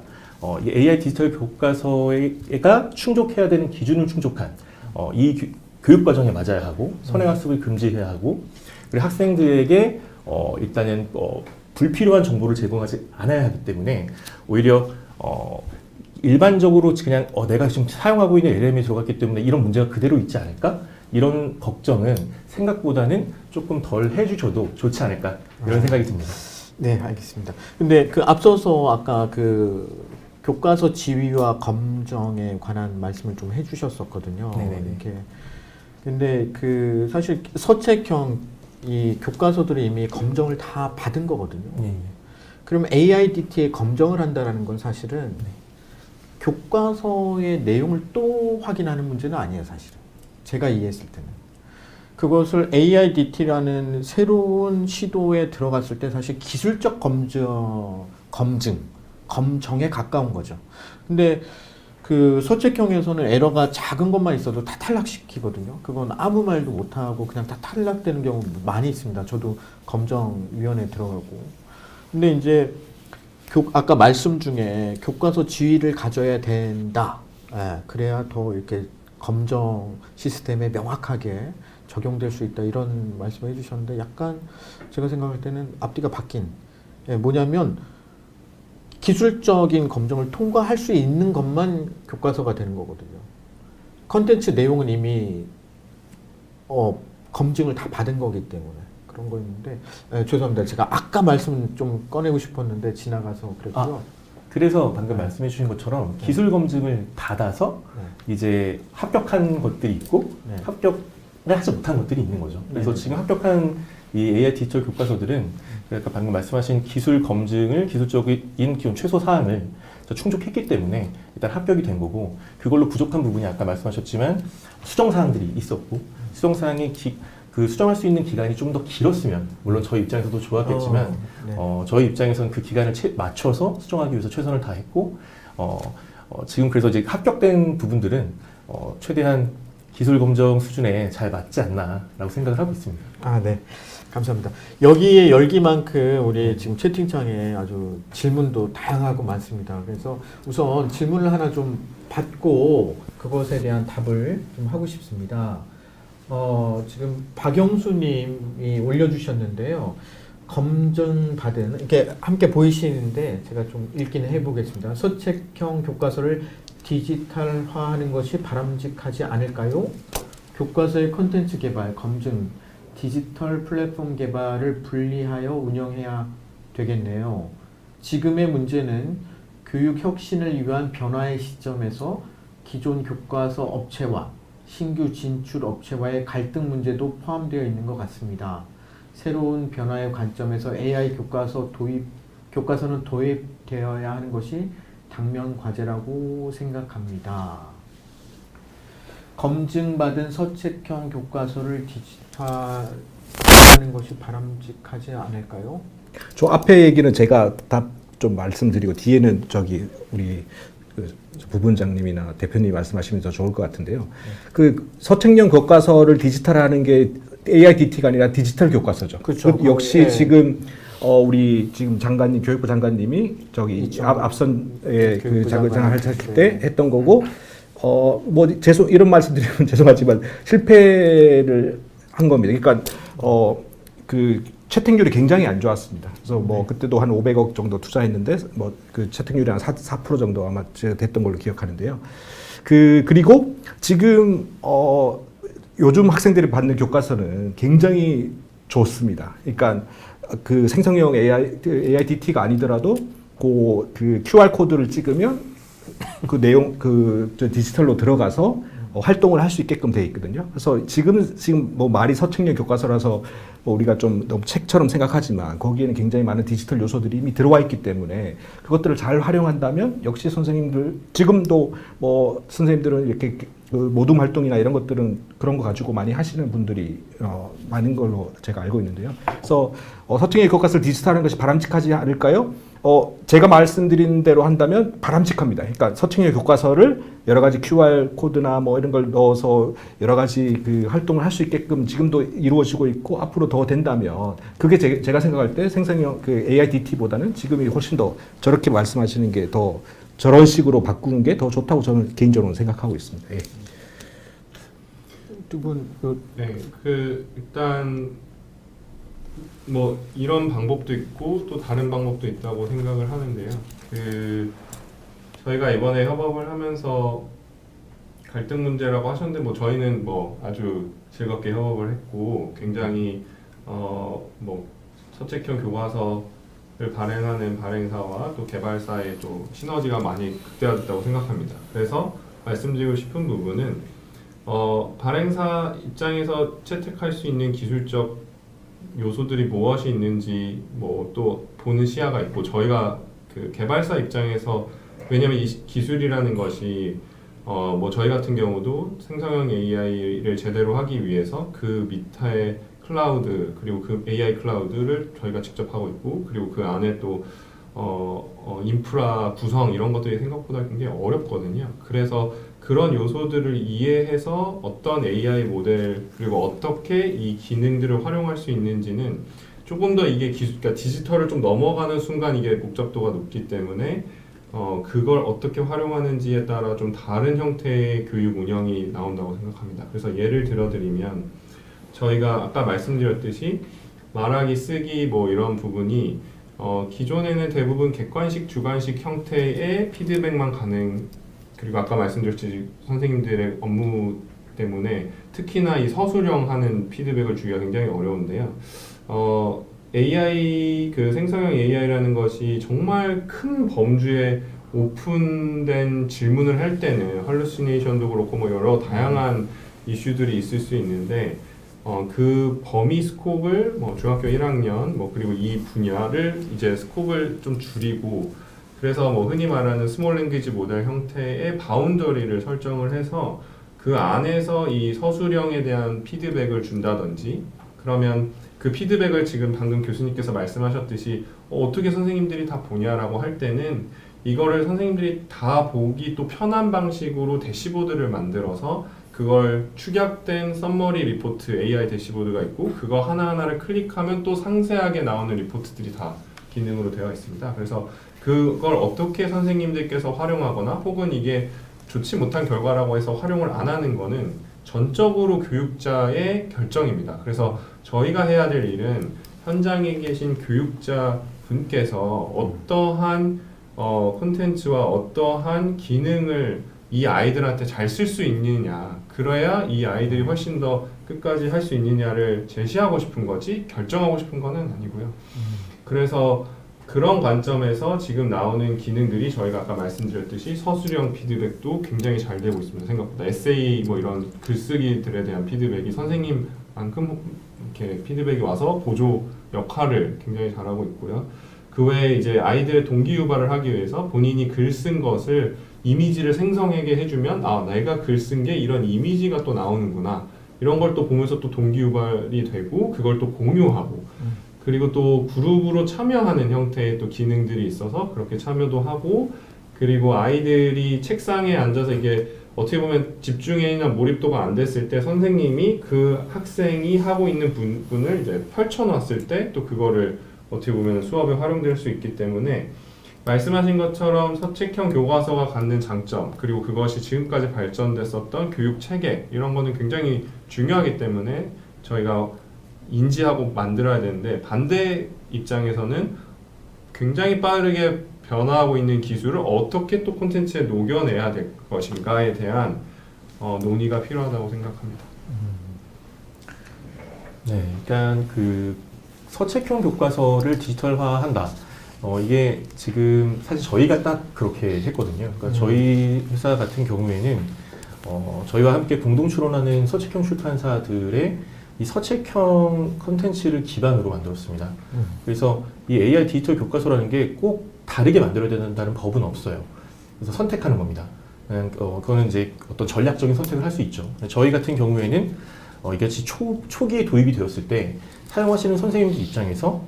이 AI 디지털 교과서가 충족해야 되는 기준을 충족한 이 교육 과정에 맞아야 하고 선행학습을 금지해야 하고 그리고 학생들에게 일단은 불필요한 정보를 제공하지 않아야 하기 때문에 오히려 일반적으로 그냥 내가 지금 사용하고 있는 LLM이 들어갔기 때문에 이런 문제가 그대로 있지 않을까? 이런 걱정은 생각보다는 조금 덜 해주셔도 좋지 않을까 이런 생각이 듭니다. 네, 알겠습니다. 근데 그 앞서서 아까 그 교과서 지위와 검정에 관한 말씀을 좀 해주셨었거든요. 네네네. 이렇게. 근데 그 사실 서책형 이 교과서들이 이미 검정을 다 받은 거거든요. 그러면 AIDT에 검정을 한다는 건 사실은 교과서의 내용을 또 확인하는 문제는 아니에요, 사실은. 제가 이해했을 때는. 그것을 AIDT라는 새로운 시도에 들어갔을 때 사실 기술적 검정에 가까운 거죠. 근데 그 서책형에서는 에러가 작은 것만 있어도 다 탈락시키거든요. 그건 아무 말도 못하고 그냥 다 탈락되는 경우 많이 있습니다. 저도 검정위원회에 들어가고. 근데 이제 아까 말씀 중에 교과서 지위를 가져야 된다. 그래야 더 이렇게 검정 시스템에 명확하게 적용될 수 있다. 이런 말씀을 해주셨는데 약간 제가 생각할 때는 앞뒤가 바뀐. 뭐냐면 기술적인 검증을 통과할 수 있는 것만 교과서가 되는 거거든요. 컨텐츠 내용은 이미 검증을 다 받은 거기 때문에 그런 거였는데 죄송합니다. 제가 아까 말씀 좀 꺼내고 싶었는데 지나가서 그랬고요. 그래서 방금 말씀해 주신 것처럼 기술 검증을 받아서 이제 합격한 것들이 있고 네. 합격을 하지 못한 것들이 있는 거죠. 그래서 네. 지금 합격한 이 AI 디지털 교과서들은 그러니까 방금 말씀하신 기술 검증을 기술적인 기본 최소 사항을 충족했기 때문에 일단 합격이 된 거고 그걸로 부족한 부분이 아까 말씀하셨지만 수정 사항들이 있었고 수정 사항이 그 수정할 수 있는 기간이 좀 더 길었으면 물론 저희 입장에서도 좋았겠지만 네. 저희 입장에서는 그 기간을 맞춰서 수정하기 위해서 최선을 다했고 지금 그래서 이제 합격된 부분들은 최대한 기술 검정 수준에 잘 맞지 않나라고 생각을 하고 있습니다. 아, 네. 감사합니다. 여기에 열기만큼 우리 지금 채팅창에 아주 질문도 다양하고 많습니다. 그래서 우선 질문을 하나 좀 받고 그것에 대한 답을 좀 하고 싶습니다. 지금 박영수님이 올려주셨는데요. 검증받은, 이렇게 함께 보이시는데 제가 좀 읽기는 해보겠습니다. 서책형 교과서를 디지털화하는 것이 바람직하지 않을까요? 교과서의 콘텐츠 개발, 검증, 디지털 플랫폼 개발을 분리하여 운영해야 되겠네요. 지금의 문제는 교육 혁신을 위한 변화의 시점에서 기존 교과서 업체와 신규 진출 업체와의 갈등 문제도 포함되어 있는 것 같습니다. 새로운 변화의 관점에서 AI 교과서는 도입되어야 하는 것이 당면 과제라고 생각합니다. 검증받은 서책형 교과서를 디지털화하는 것이 바람직하지 않을까요? 저 앞에 얘기는 제가 답 좀 말씀드리고 뒤에는 저기 우리 그 부본장님이나 대표님이 말씀하시면 더 좋을 것 같은데요. 그 서책형 교과서를 디지털화하는 게 AIDT가 아니라 디지털 교과서죠. 그렇죠. 역시 네. 지금 우리 지금 장관님 교육부 장관님이 저기 앞선 그 장관 하실 때 했던 거고 뭐 이런 말씀드리면 죄송하지만 실패를 한 겁니다. 그러니까 그 채택률이 굉장히 안 좋았습니다. 그래서 뭐 그때도 한 500억 정도 투자했는데 뭐 그 채택률이 한 4% 정도 아마 제가 됐던 걸로 기억하는데요. 그리고 지금 요즘 학생들이 받는 교과서는 굉장히 좋습니다. 그러니까 그 생성형 AIDT가 아니더라도 그 QR 코드를 찍으면 그 내용 디지털로 들어가서 활동을 할 수 있게끔 돼 있거든요. 그래서 지금 뭐 말이 서책형 교과서라서 뭐 우리가 좀 너무 책처럼 생각하지만 거기에는 굉장히 많은 디지털 요소들이 이미 들어와 있기 때문에 그것들을 잘 활용한다면 역시 선생님들 지금도 뭐 선생님들은 이렇게 그 모둠 활동이나 이런 것들은 그런 거 가지고 많이 하시는 분들이 많은 걸로 제가 알고 있는데요. 그래서 서책형 교과서를 디지털하는 것이 바람직하지 않을까요? 제가 말씀드린 대로 한다면 바람직합니다. 그러니까 서책형 교과서를 여러 가지 QR 코드나 뭐 이런 걸 넣어서 여러 가지 그 활동을 할 수 있게끔 지금도 이루어지고 있고 앞으로 더 된다면 그게 제가 생각할 때 생성형 그 AIDT보다는 지금이 훨씬 더 저렇게 말씀하시는 게 더 저런 식으로 바꾸는 게 더 좋다고 저는 개인적으로 생각하고 있습니다. 예. 두 분 네, 일단 뭐 이런 방법도 있고 또 다른 방법도 있다고 생각을 하는데요. 저희가 이번에 협업을 하면서 갈등 문제라고 하셨는데 뭐 저희는 뭐 아주 즐겁게 협업을 했고 굉장히 뭐 서책형 교과서를 발행하는 발행사와 또 개발사의 또 시너지가 많이 극대화됐다고 생각합니다. 그래서 말씀드리고 싶은 부분은 발행사 입장에서 채택할 수 있는 기술적 요소들이 무엇이 있는지 뭐 또 보는 시야가 있고 저희가 그 개발사 입장에서 왜냐면 이 기술이라는 것이 뭐 저희 같은 경우도 생성형 AI를 제대로 하기 위해서 그 밑에 클라우드 그리고 그 AI 클라우드를 저희가 직접 하고 있고 그리고 그 안에 또 인프라 구성 이런 것들이 생각보다 굉장히 어렵거든요. 그래서 그런 요소들을 이해해서 어떤 AI 모델 그리고 어떻게 이 기능들을 활용할 수 있는지는 조금 더 이게 그러니까 디지털을 좀 넘어가는 순간 이게 복잡도가 높기 때문에 그걸 어떻게 활용하는지에 따라 좀 다른 형태의 교육 운영이 나온다고 생각합니다. 그래서 예를 들어드리면 저희가 아까 말씀드렸듯이 말하기 쓰기 뭐 이런 부분이 기존에는 대부분 객관식, 주관식 형태의 피드백만 가능, 그리고 아까 말씀드렸듯이 선생님들의 업무 때문에 특히나 이 서술형 하는 피드백을 주기가 굉장히 어려운데요. AI, 그 생성형 AI라는 것이 정말 큰 범주의 오픈된 질문을 할 때는 할루시네이션도 그렇고 뭐 여러 다양한 이슈들이 있을 수 있는데 그 범위 스콥을 뭐 중학교 1학년 뭐 그리고 이 분야를 이제 스콥을 좀 줄이고 그래서 뭐 흔히 말하는 스몰 랭귀지 모델 형태의 바운더리를 설정을 해서 그 안에서 이 서술형에 대한 피드백을 준다든지 그러면 그 피드백을 지금 방금 교수님께서 말씀하셨듯이 어떻게 선생님들이 다 보냐라고 할 때는 이거를 선생님들이 다 보기 또 편한 방식으로 대시보드를 만들어서 그걸 축약된 썸머리 리포트 AI 대시보드가 있고 그거 하나하나를 클릭하면 또 상세하게 나오는 리포트들이 다 기능으로 되어 있습니다. 그래서 그걸 어떻게 선생님들께서 활용하거나 혹은 이게 좋지 못한 결과라고 해서 활용을 안 하는 거는 전적으로 교육자의 결정입니다. 그래서 저희가 해야 될 일은 현장에 계신 교육자 분께서 어떠한 콘텐츠와 어떠한 기능을 이 아이들한테 잘 쓸 수 있느냐, 그래야 이 아이들이 훨씬 더 끝까지 할 수 있느냐를 제시하고 싶은 거지 결정하고 싶은 거는 아니고요. 그래서 그런 관점에서 지금 나오는 기능들이 저희가 아까 말씀드렸듯이 서술형 피드백도 굉장히 잘 되고 있습니다. 생각보다 에세이 뭐 이런 글쓰기들에 대한 피드백이 선생님만큼 이렇게 피드백이 와서 보조 역할을 굉장히 잘하고 있고요. 그 외에 이제 아이들의 동기 유발을 하기 위해서 본인이 글 쓴 것을 이미지를 생성하게 해주면 아 내가 글 쓴 게 이런 이미지가 또 나오는구나 이런 걸 또 보면서 또 동기 유발이 되고 그걸 또 공유하고 그리고 또 그룹으로 참여하는 형태의 또 기능들이 있어서 그렇게 참여도 하고 그리고 아이들이 책상에 앉아서 이게 어떻게 보면 집중이나 몰입도가 안 됐을 때 선생님이 그 학생이 하고 있는 부분을 이제 펼쳐놨을 때 또 그거를 어떻게 보면 수업에 활용될 수 있기 때문에 말씀하신 것처럼 서책형 교과서가 갖는 장점 그리고 그것이 지금까지 발전됐었던 교육 체계 이런 거는 굉장히 중요하기 때문에 저희가 인지하고 만들어야 되는데 반대 입장에서는 굉장히 빠르게 변화하고 있는 기술을 어떻게 또 콘텐츠에 녹여내야 될 것인가에 대한 논의가 필요하다고 생각합니다. 네, 일단 그 서책형 교과서를 디지털화한다. 이게 지금 사실 저희가 딱 그렇게 했거든요. 그러니까 저희 회사 같은 경우에는 저희와 함께 공동 출원하는 서책형 출판사들의 이 서책형 콘텐츠를 기반으로 만들었습니다. 그래서 이 AI 디지털 교과서라는 게 꼭 다르게 만들어야 된다는 법은 없어요. 그래서 선택하는 겁니다. 그거는 이제 어떤 전략적인 선택을 할 수 있죠. 저희 같은 경우에는 이게 초기에 도입이 되었을 때 사용하시는 선생님들 입장에서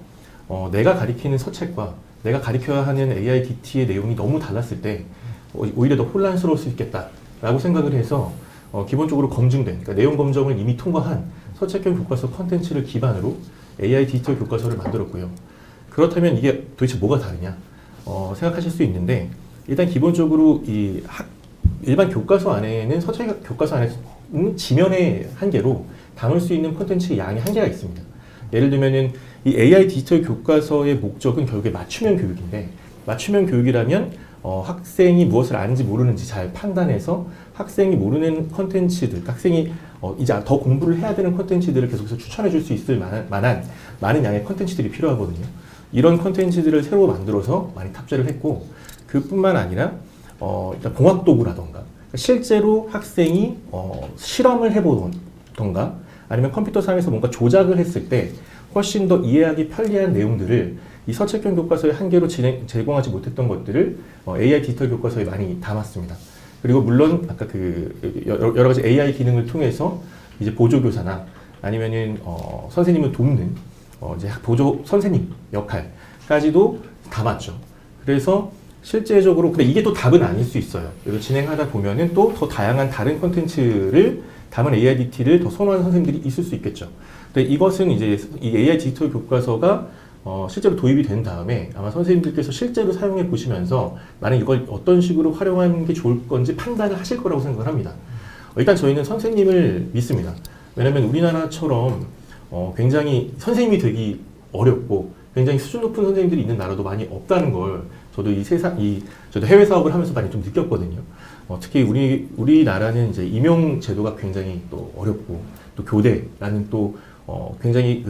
내가 가리키는 서책과 내가 가리켜야 하는 AI DT의 내용이 너무 달랐을 때 오히려 더 혼란스러울 수 있겠다라고 생각을 해서 기본적으로 검증된, 그러니까 내용 검정을 이미 통과한 서책형 교과서 컨텐츠를 기반으로 AI 디지털 교과서를 만들었고요. 그렇다면 이게 도대체 뭐가 다르냐 생각하실 수 있는데 일단 기본적으로 일반 교과서 안에는 서책 교과서 안에는 지면의 한계로 담을 수 있는 콘텐츠의 양이 한계가 있습니다. 예를 들면은 이 AI 디지털 교과서의 목적은 결국에 맞춤형 교육인데 맞춤형 교육이라면 학생이 무엇을 아는지 모르는지 잘 판단해서 학생이 모르는 콘텐츠들, 학생이 이제 더 공부를 해야 되는 콘텐츠들을 계속해서 추천해 줄 수 있을 만한 많은 양의 콘텐츠들이 필요하거든요. 이런 콘텐츠들을 새로 만들어서 많이 탑재를 했고 그뿐만 아니라 일단 공학 도구라던가 실제로 학생이 실험을 해보던가 아니면 컴퓨터 상에서 뭔가 조작을 했을 때 훨씬 더 이해하기 편리한 내용들을 이 서책형 교과서의 한계로 제공하지 못했던 것들을 AI 디지털 교과서에 많이 담았습니다. 그리고 물론 아까 그 여러 가지 AI 기능을 통해서 이제 보조교사나 아니면은 선생님을 돕는 이제 보조 선생님 역할까지도 담았죠. 그래서 실제적으로 근데 이게 또 답은 아닐 수 있어요. 그래서 진행하다 보면은 또 더 다양한 다른 콘텐츠를 담은 AI DT를 더 선호하는 선생님들이 있을 수 있겠죠. 근데 이것은 이제 이 AI 디지털 교과서가 실제로 도입이 된 다음에 아마 선생님들께서 실제로 사용해 보시면서 만약 이걸 어떤 식으로 활용하는 게 좋을 건지 판단을 하실 거라고 생각을 합니다. 일단 저희는 선생님을 믿습니다. 왜냐하면 우리나라처럼 굉장히 선생님이 되기 어렵고 굉장히 수준 높은 선생님들이 있는 나라도 많이 없다는 걸 저도 저도 해외 사업을 하면서 많이 좀 느꼈거든요. 특히 우리나라는 이제 임용 제도가 굉장히 또 어렵고 또 교대라는 또 굉장히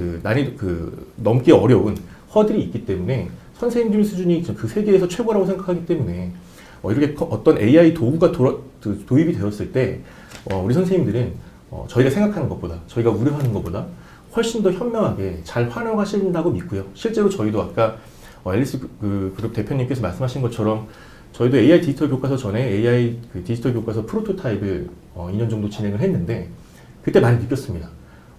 넘기 어려운 허들이 있기 때문에 선생님들 수준이 그 세계에서 최고라고 생각하기 때문에 이렇게 어떤 AI 도구가 도입이 되었을 때 우리 선생님들은 저희가 생각하는 것보다 저희가 우려하는 것보다 훨씬 더 현명하게 잘 활용하신다고 믿고요. 실제로 저희도 아까 앨리스 그룹 대표님께서 말씀하신 것처럼 저희도 AI 디지털 교과서 전에 AI 디지털 교과서 프로토타입을 2년 정도 진행을 했는데 그때 많이 느꼈습니다.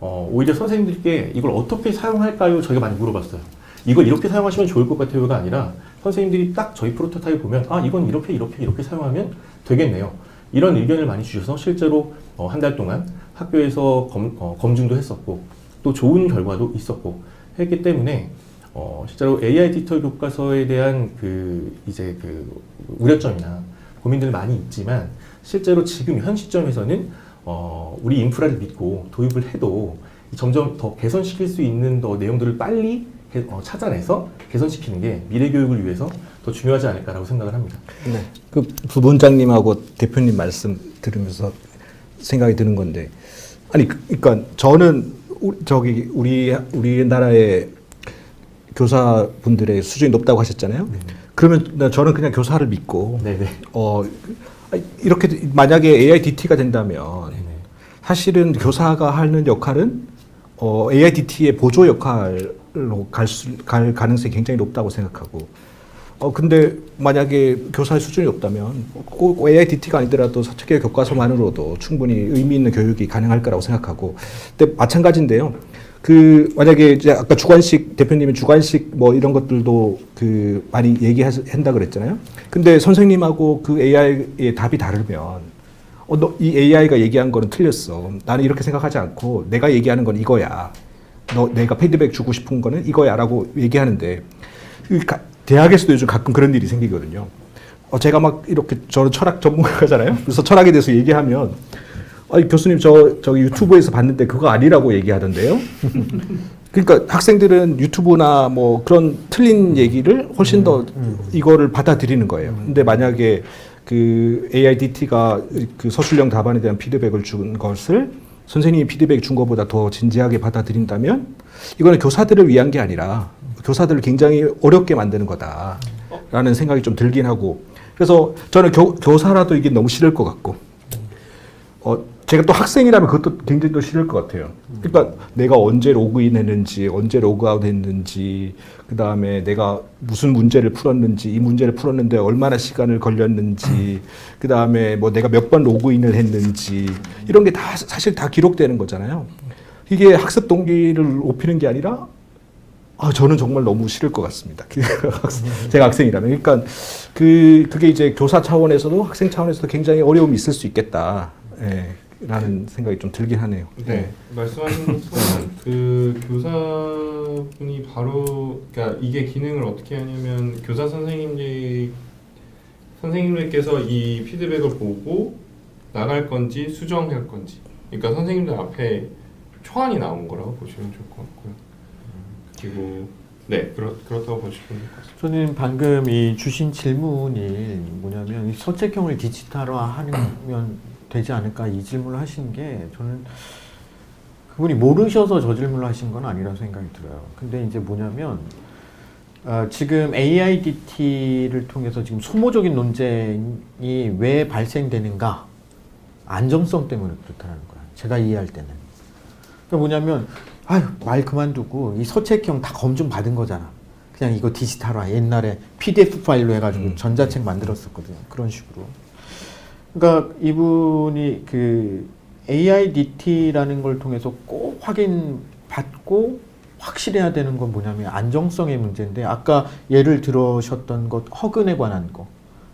오히려 선생님들께 이걸 어떻게 사용할까요? 저희가 많이 물어봤어요. 이걸 이렇게 사용하시면 좋을 것 같아요가 아니라 선생님들이 딱 저희 프로토타입 보면 이건 이렇게 사용하면 되겠네요. 이런 의견을 많이 주셔서 실제로 한 달 동안 학교에서 검증도 했었고 또 좋은 결과도 있었고 했기 때문에 실제로 AI 디지털 교과서에 대한 우려점이나 고민들 많이 있지만 실제로 지금 현 시점에서는 우리 인프라를 믿고 도입을 해도 점점 더 개선시킬 수 있는 내용들을 빨리 찾아내서 개선시키는 게 미래 교육을 위해서 더 중요하지 않을까라고 생각을 합니다. 네. 그 부원장님하고 대표님 말씀 들으면서 생각이 드는 건데, 그러니까 저는 우리나라의 교사분들의 수준이 높다고 하셨잖아요. 네. 그러면 저는 그냥 교사를 믿고, 네네. 이렇게 만약에 AIDT가 된다면 네네. 사실은 교사가 하는 역할은 AIDT의 보조 역할로 갈 가능성이 굉장히 높다고 생각하고, 근데 만약에 교사의 수준이 없다면 꼭 AIDT가 아니더라도 서체계 교과서만으로도 충분히 의미 있는 교육이 가능할 거라고 생각하고, 근데 마찬가지인데요. 만약에 이제 아까 주관식 대표님이 주관식 뭐 이런 것들도 많이 얘기한다 그랬잖아요. 근데 선생님하고 그 AI의 답이 다르면 이 AI가 얘기한 거는 틀렸어. 나는 이렇게 생각하지 않고 내가 얘기하는 건 이거야. 내가 피드백 주고 싶은 거는 이거야라고 얘기하는데, 대학에서도 요즘 가끔 그런 일이 생기거든요. 제가 막 이렇게 저는 철학 전문가잖아요. 그래서 철학에 대해서 얘기하면 교수님 저기 유튜브에서 봤는데 그거 아니라고 얘기하던데요. 그러니까 학생들은 유튜브나 뭐 그런 틀린 얘기를 훨씬 더 이거를 받아들이는 거예요. 근데 만약에 AIDT가 서술형 답안에 대한 피드백을 준 것을 선생님이 피드백 준 것보다 더 진지하게 받아들인다면 이거는 교사들을 위한 게 아니라 교사들을 굉장히 어렵게 만드는 거다라는 생각이 좀 들긴 하고, 그래서 저는 교사라도 이게 너무 싫을 것 같고, 제가 또 학생이라면 그것도 굉장히 또 싫을 것 같아요. 그러니까 내가 언제 로그인 했는지, 언제 로그아웃 했는지, 그 다음에 내가 무슨 문제를 풀었는지, 이 문제를 풀었는데 얼마나 시간을 걸렸는지, 그 다음에 뭐 내가 몇 번 로그인을 했는지, 이런 게 다 사실 다 기록되는 거잖아요. 이게 학습 동기를 높이는 게 아니라 저는 정말 너무 싫을 것 같습니다. 제가 학생이라면. 그러니까 그게 이제 교사 차원에서도 학생 차원에서도 굉장히 어려움이 있을 수 있겠다. 라는 생각이 좀 들긴 하네요. 네, 말씀하신 것처럼 교사분이 그러니까 이게 기능을 어떻게 하냐면 교사 선생님들께서 이 피드백을 보고 나갈 건지 수정할 건지, 그러니까 선생님들 앞에 초안이 나온 거라고 보시면 좋을 것 같고요. 그리고 네, 그렇다고 보시면 될 것 같습니다. 저는 방금 이 주신 질문이 뭐냐면 서책형을 디지털화하면 되지 않을까 이 질문을 하신 게, 저는 그분이 모르셔서 저 질문을 하신 건 아니라고 생각이 들어요. 근데 이제 뭐냐면 지금 AIDT를 통해서 지금 소모적인 논쟁이 왜 발생되는가? 안정성 때문에 그렇다는 거야. 제가 이해할 때는. 그러니까 뭐냐면 말 그만두고 이 서책형 다 검증 받은 거잖아. 그냥 이거 디지털화, 옛날에 PDF 파일로 해가지고 전자책 만들었었거든요. 그런 식으로. 그러니까 이분이 AIDT라는 걸 통해서 꼭 확인받고 확실해야 되는 건 뭐냐면 안정성의 문제인데, 아까 예를 들으셨던 것, 허근에 관한 거,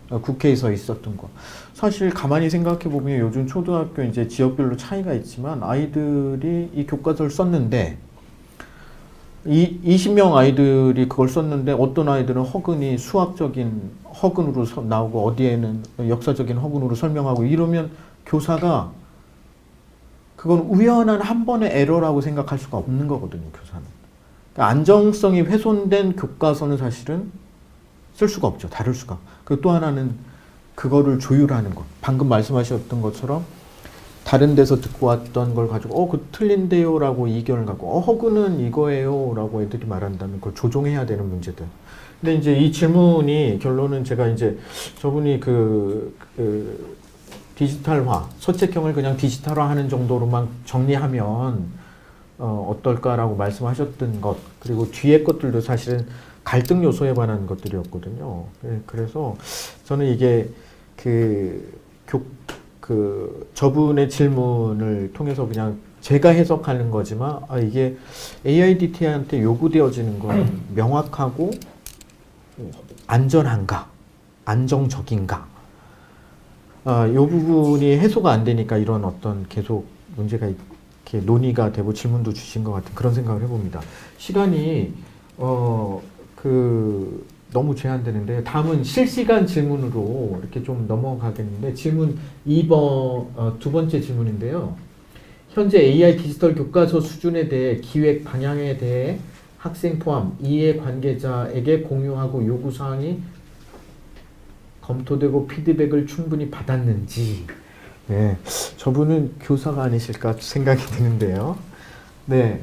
국회에서 있었던 거, 사실 가만히 생각해 보면 요즘 초등학교 이제 지역별로 차이가 있지만 아이들이 이 교과서를 썼는데 20명 아이들이 그걸 썼는데 어떤 아이들은 허근이 수학적인 허근으로 나오고 어디에는 역사적인 허근으로 설명하고, 이러면 교사가 그건 우연한 한 번의 에러라고 생각할 수가 없는 거거든요, 교사는. 그러니까 안정성이 훼손된 교과서는 사실은 쓸 수가 없죠. 다룰 수가. 그리고 또 하나는 그거를 조율하는 것. 방금 말씀하셨던 것처럼 다른 데서 듣고 왔던 걸 가지고 그 틀린데요 라고 이견을 갖고 허구는 이거예요 라고 애들이 말한다면 그걸 조종해야 되는 문제들. 근데 이제 이 질문이 결론은 제가 이제 저분이 그 디지털화, 서책형을 그냥 디지털화 하는 정도로만 정리하면 어떨까라고 말씀하셨던 것, 그리고 뒤에 것들도 사실은 갈등 요소에 관한 것들이었거든요. 그래서 저는 이게 저분의 질문을 통해서 그냥 제가 해석하는 거지만 이게 AIDT한테 요구되어지는 건 명확하고 안전한가, 안정적인가, 이 부분이 해소가 안 되니까 이런 어떤 계속 문제가 이렇게 논의가 되고 질문도 주신 것 같은 그런 생각을 해봅니다. 시간이 너무 제한되는데 다음은 실시간 질문으로 이렇게 좀 넘어가겠는데 질문 2번 두 번째 질문인데요. 현재 AI 디지털 교과서 수준에 대해 기획 방향에 대해 학생 포함 이해 관계자에게 공유하고 요구사항이 검토되고 피드백을 충분히 받았는지. 네, 저분은 교사가 아니실까 생각이 드는데요. 네,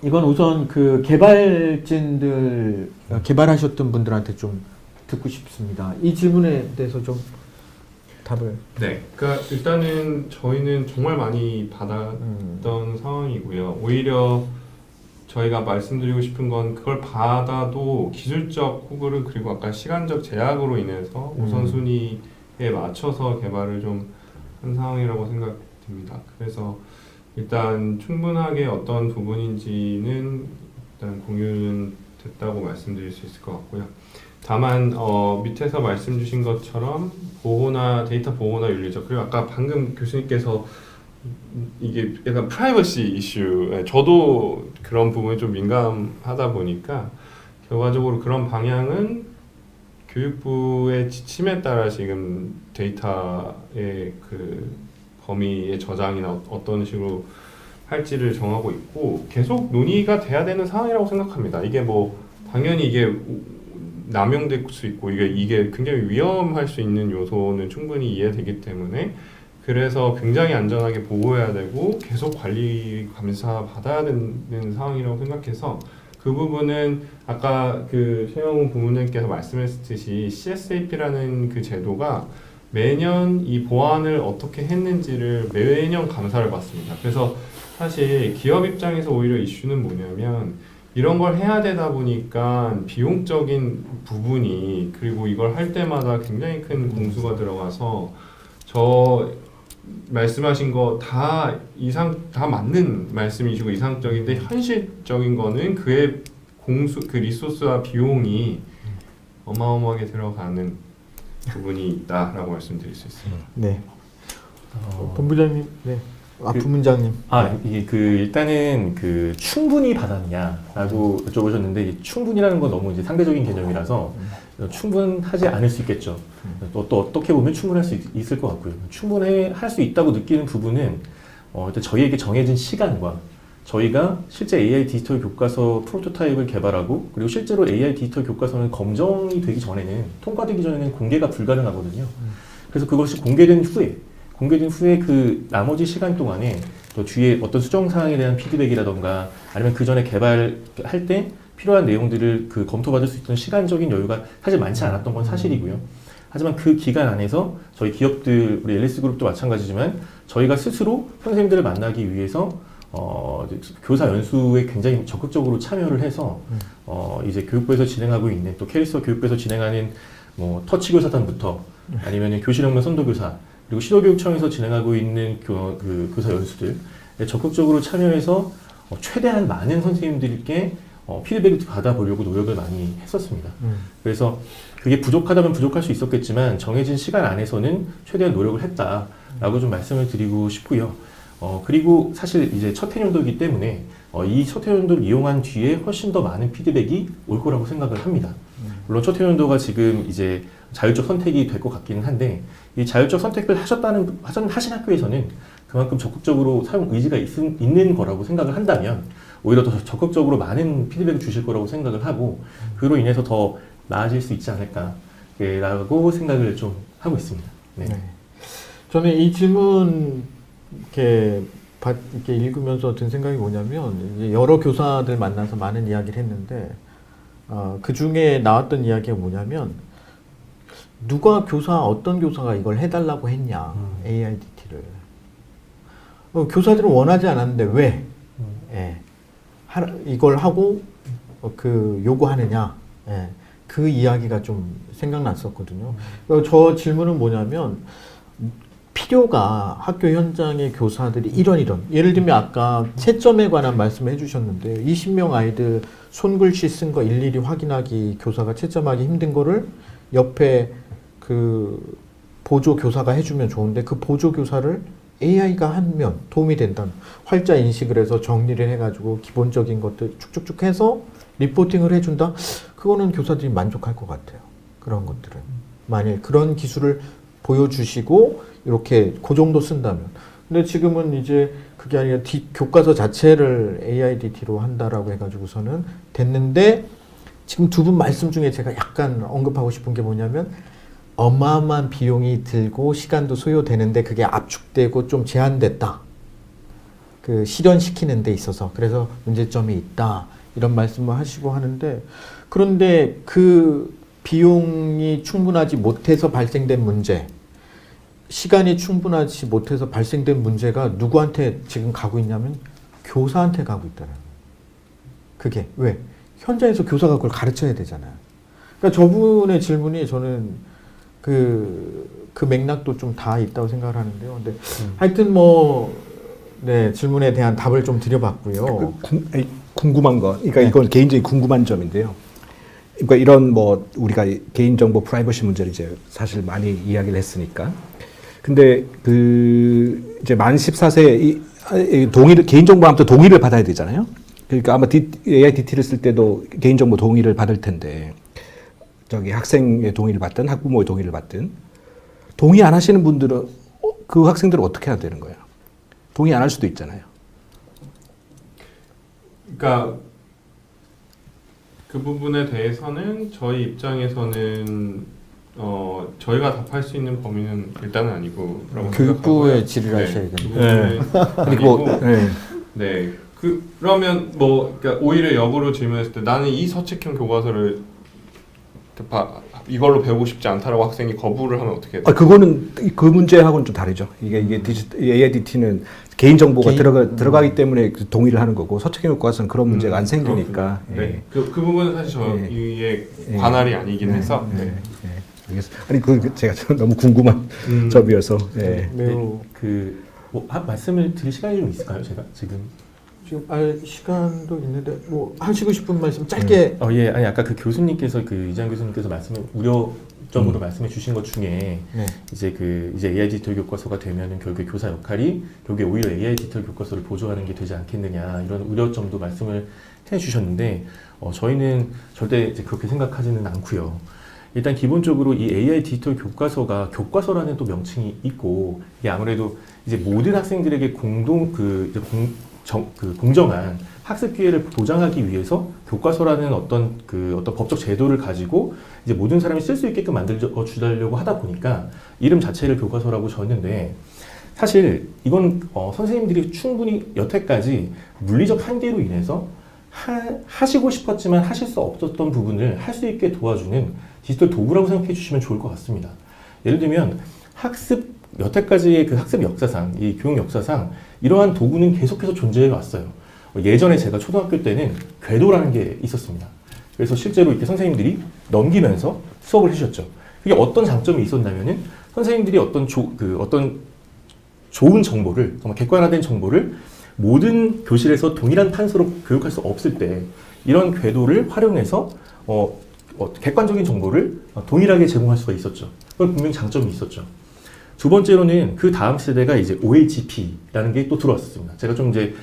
이건 우선 그 개발진들 개발하셨던 분들한테 좀 듣고 싶습니다. 이 질문에 대해서 좀 답을. 네, 그러니까 일단은 저희는 정말 많이 받았던 상황이고요. 오히려 저희가 말씀드리고 싶은 건 그걸 받아도 기술적 호불호 그리고 아까 시간적 제약으로 인해서 우선순위에 맞춰서 개발을 좀 한 상황이라고 생각됩니다. 그래서 일단 충분하게 어떤 부분인지는 일단 공유는 됐다고 말씀드릴 수 있을 것 같고요. 다만 밑에서 말씀 주신 것처럼 보호나 데이터 보호나 윤리적, 그리고 아까 방금 교수님께서 이게 약간 프라이버시 이슈, 저도 그런 부분에 좀 민감하다 보니까 결과적으로 그런 방향은 교육부의 지침에 따라 지금 데이터의 그 범위의 저장이나 어떤 식으로 할지를 정하고 있고 계속 논의가 돼야 되는 상황이라고 생각합니다. 이게 뭐 당연히 이게 남용될 수 있고 이게 굉장히 위험할 수 있는 요소는 충분히 이해되기 때문에 그래서 굉장히 안전하게 보호해야 되고 계속 관리 감사 받아야 되는 상황이라고 생각해서 그 부분은 아까 그 최영훈 부모님께서 말씀하셨듯이 CSAP라는 그 제도가 매년 이 보안을 어떻게 했는지를 매년 감사를 받습니다. 그래서 사실 기업 입장에서 오히려 이슈는 뭐냐면 이런 걸 해야 되다 보니까 비용적인 부분이 그리고 이걸 할 때마다 굉장히 큰 공수가 들어가서 저 말씀하신 거 다 맞는 말씀이시고 이상적인데 현실적인 거는 그의 그 리소스와 비용이 어마어마하게 들어가는 부분이 있다라고 말씀드릴 수 있습니다. 네. 본부장님, 네. 부문장님. 이게 일단은 충분히 받았냐라고 여쭤보셨는데 이 충분이라는 건 너무 이제 상대적인 개념이라서 충분하지 않을 수 있겠죠. 또 어떻게 보면 충분할 수 있을 것 같고요. 충분할 수 있다고 느끼는 부분은 일단 저희에게 정해진 시간과 저희가 실제 AI 디지털 교과서 프로토타입을 개발하고 그리고 실제로 AI 디지털 교과서는 검정이 되기 전에는 통과되기 전에는 공개가 불가능하거든요. 그래서 그것이 공개된 후에 그 나머지 시간 동안에 또 뒤에 어떤 수정 사항에 대한 피드백이라던가 아니면 그 전에 개발할 때 필요한 내용들을 검토받을 수 있던 시간적인 여유가 사실 많지 않았던 건 사실이고요. 하지만 그 기간 안에서 저희 기업들, 우리 LS 그룹도 마찬가지지만 저희가 스스로 선생님들을 만나기 위해서 교사 연수에 굉장히 적극적으로 참여를 해서 이제 교육부에서 진행하고 있는 또 캐리서 교육부에서 진행하는 뭐 터치 교사단부터 아니면 교실혁명 선도교사 그리고 시도교육청에서 진행하고 있는 교사 연수들 적극적으로 참여해서 최대한 많은 선생님들께 피드백을 받아보려고 노력을 많이 했었습니다. 그래서 그게 부족하다면 부족할 수 있었겠지만 정해진 시간 안에서는 최대한 노력을 했다라고 좀 말씀을 드리고 싶고요. 그리고 사실 이제 첫 해년도이기 때문에 이 첫 해년도를 이용한 뒤에 훨씬 더 많은 피드백이 올 거라고 생각을 합니다. 물론 첫 해년도가 지금 이제 자율적 선택이 될 것 같기는 한데 이 자율적 선택을 하신 학교에서는 그만큼 적극적으로 사용 의지가 있는 거라고 생각을 한다면 오히려 더 적극적으로 많은 피드백을 주실 거라고 생각을 하고 그로 인해서 더 나아질 수 있지 않을까라고 생각을 좀 하고 있습니다. 네. 네. 저는 이 질문 이렇게 읽으면서 든 생각이 뭐냐면 이제 여러 교사들 만나서 많은 이야기를 했는데 그 중에 나왔던 이야기가 뭐냐면 어떤 교사가 이걸 해달라고 했냐 AIDT를 교사들은 원하지 않았는데 왜 예, 이걸 하고 요구하느냐 예, 그 이야기가 좀 생각났었거든요. 저 질문은 뭐냐면 필요가 학교 현장의 교사들이 이런 예를 들면 아까 채점에 관한 말씀을 해주셨는데 20명 아이들 손글씨 쓴 거 일일이 확인하기 교사가 채점하기 힘든 거를 옆에 그 보조 교사가 해주면 좋은데 그 보조 교사를 AI가 하면 도움이 된다는 활자 인식을 해서 정리를 해가지고 기본적인 것들 쭉쭉쭉 해서 리포팅을 해준다? 그거는 교사들이 만족할 것 같아요. 그런 것들은. 만일 그런 기술을 보여주시고 이렇게 그 정도 쓴다면. 근데 지금은 이제 그게 아니라 교과서 자체를 AIDT로 한다라고 해가지고서는 됐는데 지금 두 분 말씀 중에 제가 약간 언급하고 싶은 게 뭐냐면 어마어마한 비용이 들고 시간도 소요되는데 그게 압축되고 좀 제한됐다. 그 실현시키는 데 있어서 그래서 문제점이 있다. 이런 말씀을 하시고 하는데 그런데 그 비용이 충분하지 못해서 발생된 문제 시간이 충분하지 못해서 발생된 문제가 누구한테 지금 가고 있냐면 교사한테 가고 있다는 거예요. 그게 왜? 현장에서 교사가 그걸 가르쳐야 되잖아요. 그러니까 저분의 질문이 저는 그 맥락도 좀 다 있다고 생각을 하는데요. 근데 하여튼 네, 질문에 대한 답을 좀 드려봤고요. 궁금한 거, 그러니까 네. 이건 개인적인 궁금한 점인데요. 그러니까 이런 우리가 개인정보 프라이버시 문제를 이제 사실 많이 이야기를 했으니까. 근데 이제 만 14세 동의를 개인정보 아무튼 동의를 받아야 되잖아요. 그러니까 아마 AIDT를 쓸 때도 개인정보 동의를 받을 텐데 학생의 동의를 받든 학부모의 동의를 받든 동의 안 하시는 분들은 그 학생들은 어떻게 해야 되는 거예요? 동의 안 할 수도 있잖아요. 그러니까 그 부분에 대해서는 저희 입장에서는 저희가 답할 수 있는 범위는 일단은 아니고 교육부에 질의를 하셔야 됩니다. 네. 그리고 네. 그러면 그러니까 오히려 역으로 질문했을 때 나는 이 서책형 교과서를 이걸로 배우고 싶지 않다라고 학생이 거부를 하면 어떻게 돼요? 그거는 그 문제하고는 좀 다르죠. 이게 AIDT는 개인정보가 들어가기 때문에 동의를 하는 거고 서책형 교과서는 그런 문제가 안 생기니까. 네. 그 부분은 사실 저희의 관할이 아니긴 해서. 네. 알겠습니다. 아니 제가 너무 궁금한 점이어서. 매우 말씀을 드릴 시간이 좀 있을까요? 제가 지금 시간도 있는데 하시고 싶은 말씀 짧게. 예, 아니 아까 그 교수님께서 이장 교수님께서 우려점으로 말씀해 주신 것 중에 이제 AI 디지털 교과서가 되면은 결국에 교사 역할이 결국에 오히려 AI 디지털 교과서를 보조하는 게 되지 않겠느냐 이런 우려점도 말씀을 해 주셨는데 저희는 절대 이제 그렇게 생각하지는 않고요. 일단 기본적으로 이 AI 디지털 교과서가 교과서라는 또 명칭이 있고 이게 아무래도 이제 모든 학생들에게 공정한 학습 기회를 보장하기 위해서 교과서라는 어떤 법적 제도를 가지고 이제 모든 사람이 쓸 수 있게끔 만들어 주려고 하다 보니까 이름 자체를 교과서라고 졌는데 사실 이건 선생님들이 충분히 여태까지 물리적 한계로 인해서 하시고 싶었지만 하실 수 없었던 부분을 할 수 있게 도와주는 디지털 도구라고 생각해 주시면 좋을 것 같습니다. 예를 들면 여태까지의 그 학습 역사상, 이 교육 역사상 이러한 도구는 계속해서 존재해 왔어요. 예전에 제가 초등학교 때는 궤도라는 게 있었습니다. 그래서 실제로 이렇게 선생님들이 넘기면서 수업을 해주셨죠. 그게 어떤 장점이 있었냐면은 선생님들이 어떤 좋은 정보를, 정말 객관화된 정보를 모든 교실에서 동일한 판서로 교육할 수 없을 때 이런 궤도를 활용해서 객관적인 정보를 동일하게 제공할 수가 있었죠. 그건 분명히 장점이 있었죠. 두 번째로는 그 다음 세대가 이제 OHP라는 게 또 들어왔습니다. 제가 좀 이제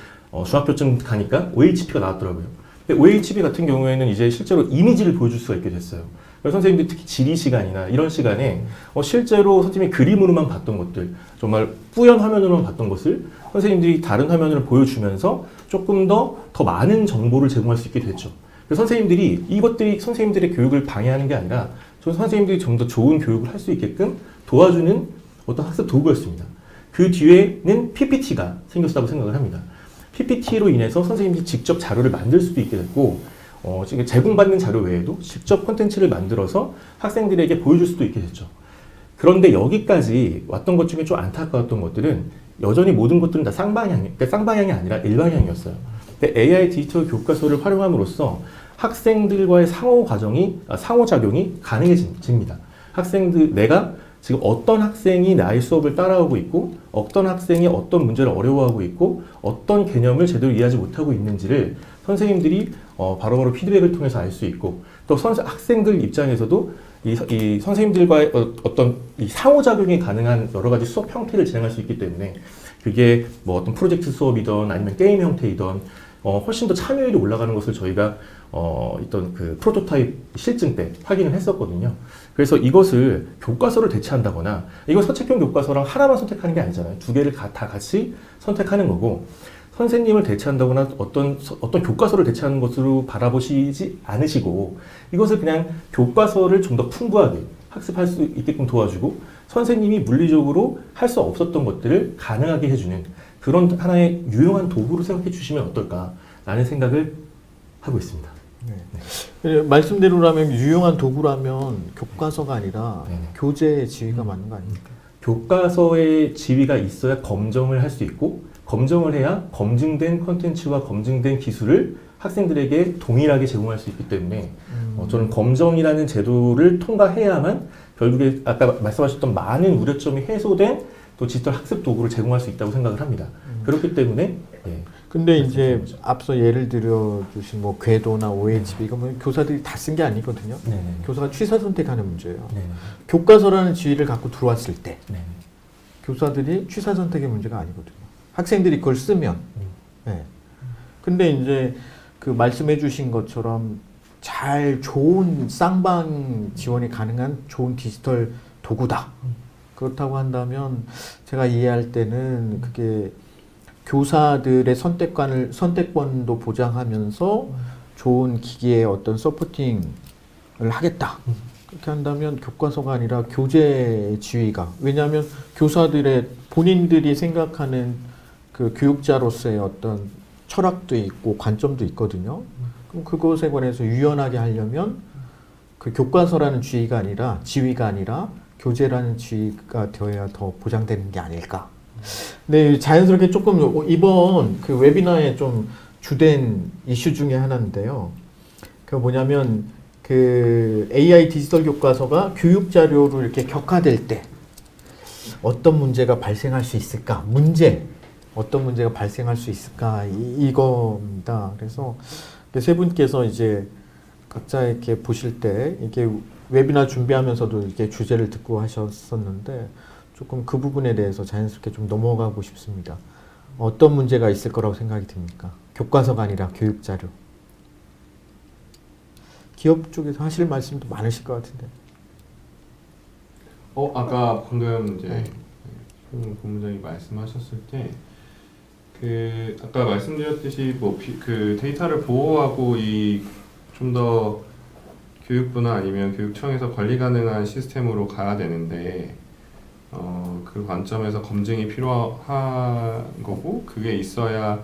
중학교쯤 가니까 OHP가 나왔더라고요. 근데 OHP 같은 경우에는 이제 실제로 이미지를 보여줄 수가 있게 됐어요. 그래서 선생님들이 특히 지리 시간이나 이런 시간에 실제로 선생님이 그림으로만 봤던 것들, 정말 뿌연 화면으로만 봤던 것을 선생님들이 다른 화면으로 보여주면서 조금 더 많은 정보를 제공할 수 있게 됐죠. 그래서 선생님들이 이것들이 선생님들의 교육을 방해하는 게 아니라 선생님들이 좀 더 좋은 교육을 할 수 있게끔 도와주는 어떤 학습 도구였습니다. 그 뒤에는 PPT가 생겼다고 생각을 합니다. PPT로 인해서 선생님들이 직접 자료를 만들 수도 있게 됐고, 지금 제공받는 자료 외에도 직접 콘텐츠를 만들어서 학생들에게 보여줄 수도 있게 됐죠. 그런데 여기까지 왔던 것 중에 좀 안타까웠던 것들은 여전히 모든 것들은 다 쌍방향이 아니라 일방향이었어요. 근데 AI 디지털 교과서를 활용함으로써 학생들과의 상호작용이 가능해집니다. 내가 지금 어떤 학생이 나의 수업을 따라오고 있고, 어떤 학생이 어떤 문제를 어려워하고 있고, 어떤 개념을 제대로 이해하지 못하고 있는지를 선생님들이 바로바로 피드백을 통해서 알 수 있고, 또 학생들 입장에서도 이 선생님들과의 어떤 이 상호작용이 가능한 여러 가지 수업 형태를 진행할 수 있기 때문에 그게 뭐 어떤 프로젝트 수업이든 아니면 게임 형태이든 훨씬 더 참여율이 올라가는 것을 저희가 어떤 그 프로토타입 실증 때 확인을 했었거든요. 그래서 이것을 교과서를 대체한다거나, 이건 서책형 교과서랑 하나만 선택하는 게 아니잖아요. 두 개를 다 같이 선택하는 거고, 선생님을 대체한다거나 어떤 교과서를 대체하는 것으로 바라보시지 않으시고, 이것을 그냥 교과서를 좀 더 풍부하게 학습할 수 있게끔 도와주고, 선생님이 물리적으로 할 수 없었던 것들을 가능하게 해주는 그런 하나의 유용한 도구로 생각해 주시면 어떨까라는 생각을 하고 있습니다. 네. 말씀대로라면 유용한 도구라면 교과서가 아니라 네네. 교재의 지위가 맞는 거 아닙니까? 교과서의 지위가 있어야 검정을 할 수 있고, 검정을 해야 검증된 컨텐츠와 검증된 기술을 학생들에게 동일하게 제공할 수 있기 때문에 저는 검정이라는 제도를 통과해야만 결국에 아까 말씀하셨던 많은 우려점이 해소된 또 디지털 학습 도구를 제공할 수 있다고 생각을 합니다. 그렇기 때문에 근데 이제 앞서 예를 들어 주신 뭐 궤도나 OHB 이거 뭐 교사들이 다 쓴 게 아니거든요. 네네. 교사가 취사 선택하는 문제예요. 네네. 교과서라는 지위를 갖고 들어왔을 때 네네. 교사들이 취사 선택의 문제가 아니거든요. 학생들이 그걸 쓰면. 네. 근데 이제 그 말씀해 주신 것처럼 좋은 쌍방 지원이 가능한 좋은 디지털 도구다. 그렇다고 한다면 제가 이해할 때는 그게 교사들의 선택권도 보장하면서 좋은 기기의 어떤 서포팅을 하겠다. 그렇게 한다면 교과서가 아니라 교재의 지위가. 왜냐하면 교사들의 본인들이 생각하는 그 교육자로서의 어떤 철학도 있고 관점도 있거든요. 그럼 그것에 관해서 유연하게 하려면 그 교과서라는 지위가 아니라 교재라는 지위가 되어야 더 보장되는 게 아닐까. 네, 자연스럽게 조금 이번 그 웨비나의 좀 주된 이슈 중에 하나인데요. 그 뭐냐면 그 AI 디지털 교과서가 교육 자료로 이렇게 격화될 때 어떤 문제가 발생할 수 있을까? 어떤 문제가 발생할 수 있을까? 이겁니다. 그래서 세 분께서 이제 각자 이렇게 보실 때 이게 웨비나 준비하면서도 이렇게 주제를 듣고 하셨었는데 조금 그 부분에 대해서 자연스럽게 좀 넘어가고 싶습니다. 어떤 문제가 있을 거라고 생각이 듭니까? 교과서가 아니라 교육 자료. 기업 쪽에서 하실 말씀도 많으실 것 같은데. 아까 방금 이제 네. 본부장이 말씀하셨을 때 그 아까 말씀드렸듯이 뭐 그 데이터를 보호하고 이 좀 더 교육부나 아니면 교육청에서 관리 가능한 시스템으로 가야 되는데 그 관점에서 검증이 필요한 거고, 그게 있어야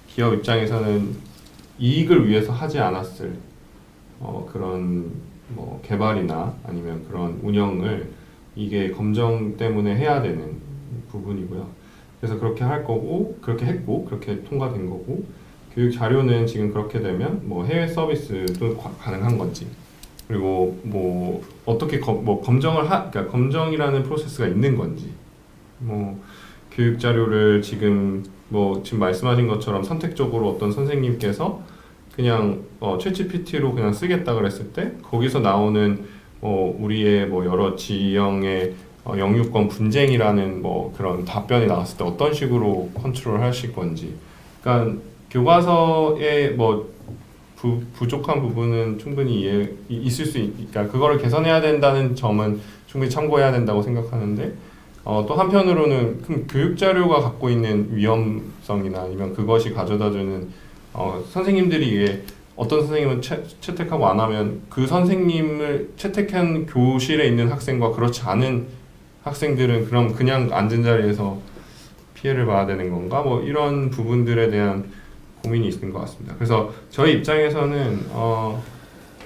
기업 입장에서는 이익을 위해서 하지 않았을 그런 뭐 개발이나 아니면 그런 운영을 이게 검정 때문에 해야 되는 부분이고요. 그래서 그렇게 할 거고, 그렇게 했고, 그렇게 통과된 거고, 교육 자료는 지금 그렇게 되면 뭐 해외 서비스도 가능한 건지, 그리고 뭐 어떻게 검정을 그러니까 검정이라는 프로세스가 있는 건지, 뭐 교육 자료를 지금 말씀하신 것처럼 선택적으로 어떤 선생님께서 그냥 챗GPT로 그냥 쓰겠다 그랬을 때 거기서 나오는 우리의 뭐 여러 지형의 영유권 분쟁이라는 뭐 그런 답변이 나왔을 때 어떤 식으로 컨트롤 하실 건지, 그러니까 교과서에 뭐 부족한 부분은 충분히 있을 그러니까 그거를 개선해야 된다는 점은 충분히 참고해야 된다고 생각하는데 또 한편으로는 교육 자료가 갖고 있는 위험성이나 아니면 그것이 가져다주는 선생님들이 이게 어떤 선생님은 채택하고 안 하면 그 선생님을 채택한 교실에 있는 학생과 그렇지 않은 학생들은 그럼 그냥 앉은 자리에서 피해를 봐야 되는 건가? 뭐 이런 부분들에 대한 고민이 있는 것 같습니다. 그래서 저희 입장에서는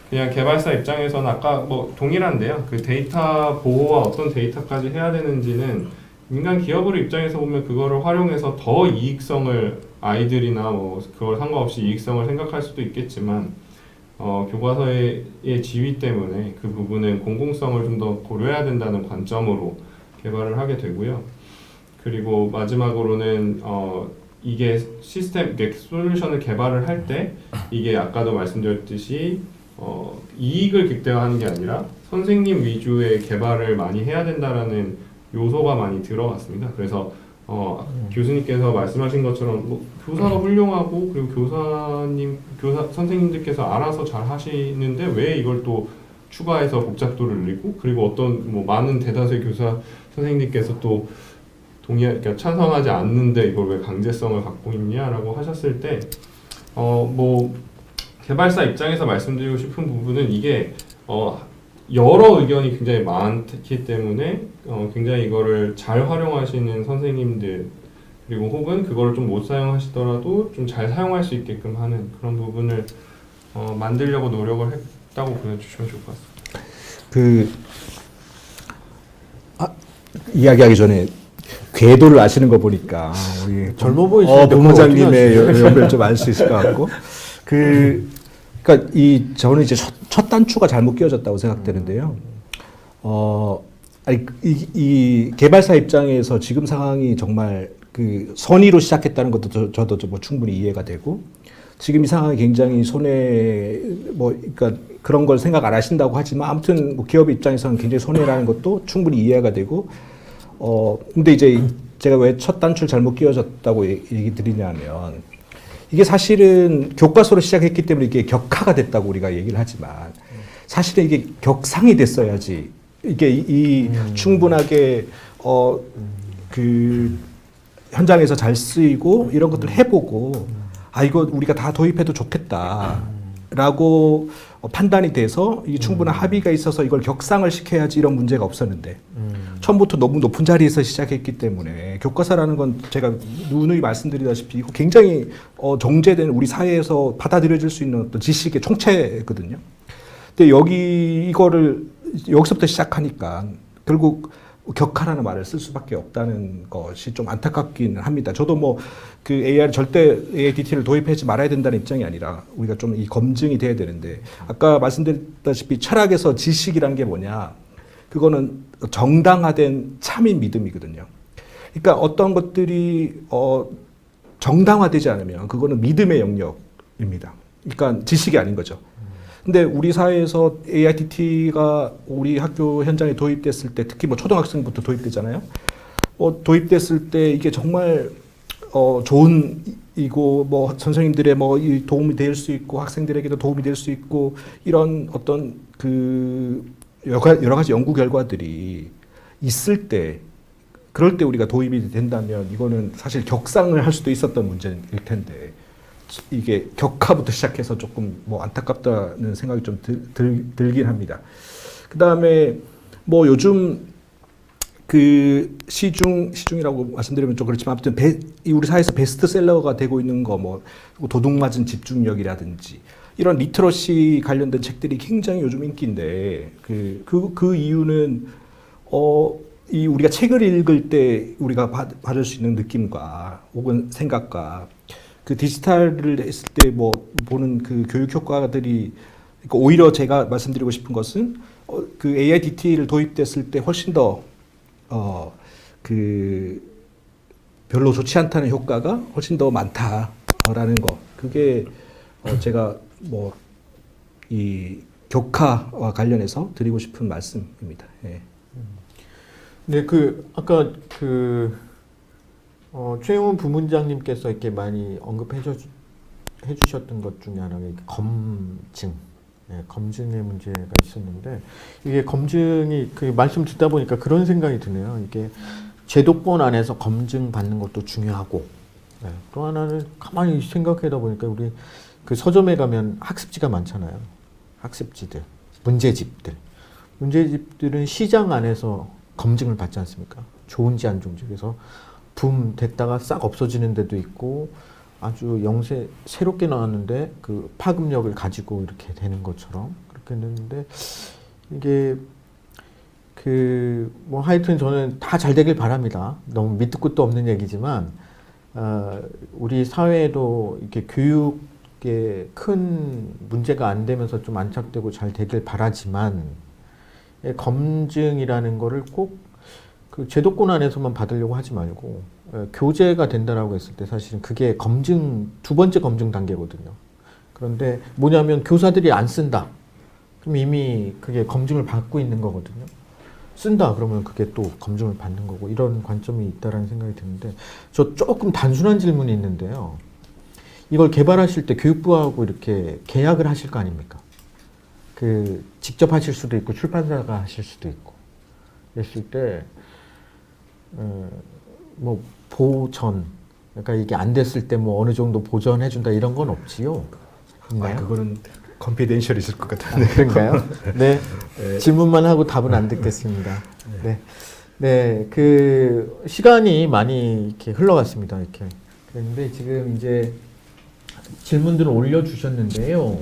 그냥 개발사 입장에서는 아까 뭐 동일한데요. 그 데이터 보호와 어떤 데이터까지 해야 되는지는 민간 기업으로 입장에서 보면 그거를 활용해서 더 이익성을 아이들이나 뭐 그걸 상관없이 이익성을 생각할 수도 있겠지만 교과서의 지위 때문에 그 부분은 공공성을 좀 더 고려해야 된다는 관점으로 개발을 하게 되고요. 그리고 마지막으로는 이게 솔루션을 개발을 할 때 이게 아까도 말씀드렸듯이 이익을 극대화하는 게 아니라 선생님 위주의 개발을 많이 해야 된다라는 요소가 많이 들어갔습니다. 그래서 교수님께서 말씀하신 것처럼 뭐 교사가 훌륭하고 그리고 선생님들께서 알아서 잘 하시는데 왜 이걸 또 추가해서 복잡도를 늘리고 그리고 어떤 뭐 많은 대다수의 교사 선생님께서 또 그러니까 찬성하지 않는데 이걸 왜 강제성을 갖고 있냐라고 하셨을 때 뭐 개발사 입장에서 말씀드리고 싶은 부분은 이게 여러 의견이 굉장히 많기 때문에 굉장히 이거를 잘 활용하시는 선생님들 그리고 혹은 그거를 좀 못 사용하시더라도 좀 잘 사용할 수 있게끔 하는 그런 부분을 만들려고 노력을 했다고 보여주시면 좋을 것 같습니다. 이야기하기 전에 궤도를 아시는 거 보니까 우리 젊어 보이시는데 본부장님의 연배를 좀 알 수 있을 것 같고 그러니까 저는 이제 첫 단추가 잘못 끼워졌다고 생각되는데요. 이 개발사 입장에서 지금 상황이 정말 그 선의로 시작했다는 것도 저도 뭐 충분히 이해가 되고 지금 이 상황이 굉장히 그러니까 그런 걸 생각 안 하신다고 하지만 아무튼 뭐 기업 입장에서는 굉장히 손해라는 것도 충분히 이해가 되고 근데 이제 제가 왜 첫 단추를 잘못 끼워졌다고 얘기 드리냐면 이게 사실은 교과서로 시작했기 때문에 이게 격하가 됐다고 우리가 얘기를 하지만 사실은 이게 격상이 됐어야지 이게 충분하게 그 현장에서 잘 쓰이고 이런 것들 해보고 이거 우리가 다 도입해도 좋겠다라고 판단이 돼서 이게 충분한 합의가 있어서 이걸 격상을 시켜야지 이런 문제가 없었는데 처음부터 너무 높은 자리에서 시작했기 때문에 교과서라는 건 제가 누누이 말씀드리다시피 이거 굉장히 정제된 우리 사회에서 받아들여질 수 있는 어떤 지식의 총체거든요. 근데 이거를 여기서부터 시작하니까 결국 격하라는 말을 쓸 수밖에 없다는 것이 좀 안타깝긴 합니다. 저도 뭐 그 AI를 절대 AIDT를 도입하지 말아야 된다는 입장이 아니라 우리가 좀 이 검증이 돼야 되는데 아까 말씀드렸다시피 철학에서 지식이란 게 뭐냐? 그거는 정당화된 참인 믿음이거든요. 그러니까 어떤 것들이 정당화되지 않으면 그거는 믿음의 영역입니다. 그러니까 지식이 아닌 거죠. 근데 우리 사회에서 AIDT가 우리 학교 현장에 도입됐을 때 특히 뭐 초등학생부터 도입되잖아요. 도입됐을 때 이게 정말 좋은 이고 뭐 선생님들의 뭐 도움이 될 수 있고 학생들에게도 도움이 될 수 있고 이런 어떤 그 여러 가지 연구 결과들이 있을 때 그럴 때 우리가 도입이 된다면 이거는 사실 격상을 할 수도 있었던 문제일 텐데 이게 격하부터 시작해서 조금 뭐 안타깝다는 생각이 좀 들긴 합니다. 그 다음에 뭐 요즘 그 시중이라고 말씀드리면 좀 그렇지만 아무튼 우리 사회에서 베스트셀러가 되고 있는 거 뭐 도둑맞은 집중력이라든지 이런 리터러시 관련된 책들이 굉장히 요즘 인기인데 그 이유는 우리가 책을 읽을 때 우리가 받을 수 있는 느낌과 혹은 생각과 그 디지털을 했을 때 뭐 보는 그 교육 효과들이 그러니까 오히려 제가 말씀드리고 싶은 것은 그 AIDT를 도입됐을 때 훨씬 더 별로 좋지 않다는 효과가 훨씬 더 많다라는 거. 그게 제가 뭐 이 격하와 관련해서 드리고 싶은 말씀입니다. 예. 네, 아까 최용훈 부문장님께서 이렇게 많이 언급해 해주셨던 것 중에 하나가 검증, 검증의 문제가 있었는데 이게 검증이 그 말씀 듣다 보니까 그런 생각이 드네요. 이게 제도권 안에서 검증 받는 것도 중요하고 또 하나는 가만히 생각하다 보니까 우리 그 서점에 가면 학습지가 많잖아요. 학습지들, 문제집들은 시장 안에서 검증을 받지 않습니까? 좋은지 안 좋은지. 그래서 붐 됐다가 싹 없어지는 데도 있고 아주 새롭게 나왔는데 그 파급력을 가지고 이렇게 되는 것처럼 그렇게 됐는데 이게 뭐 하여튼 저는 다 잘 되길 바랍니다. 너무 밑도 끝도 없는 얘기지만 우리 사회에도 이렇게 교육에 큰 문제가 안 되면서 좀 안착되고 잘 되길 바라지만 검증이라는 거를 꼭 그 제도권 안에서만 받으려고 하지 말고 교재가 된다라고 했을 때 사실은 그게 두 번째 검증 단계거든요. 그런데 뭐냐면 교사들이 안 쓴다. 그럼 이미 그게 검증을 받고 있는 거거든요. 쓴다 그러면 그게 또 검증을 받는 거고 이런 관점이 있다라는 생각이 드는데 저 조금 단순한 질문이 있는데요. 이걸 개발하실 때 교육부하고 이렇게 계약을 하실 거 아닙니까? 그 직접 하실 수도 있고 출판사가 하실 수도 있고 그랬을 때 뭐 보전 그러니까 이게 안 됐을 때 뭐 어느 정도 보전해 준다 이런 건 없지요? 그거는 컨피덴셜 있을 것 같은데. 그런가요? 네. 질문만 하고 답은 안 듣겠습니다. 네. 네. 그 시간이 많이 이렇게 흘러갔습니다. 이렇게. 그런데 지금 이제 질문들을 올려주셨는데요.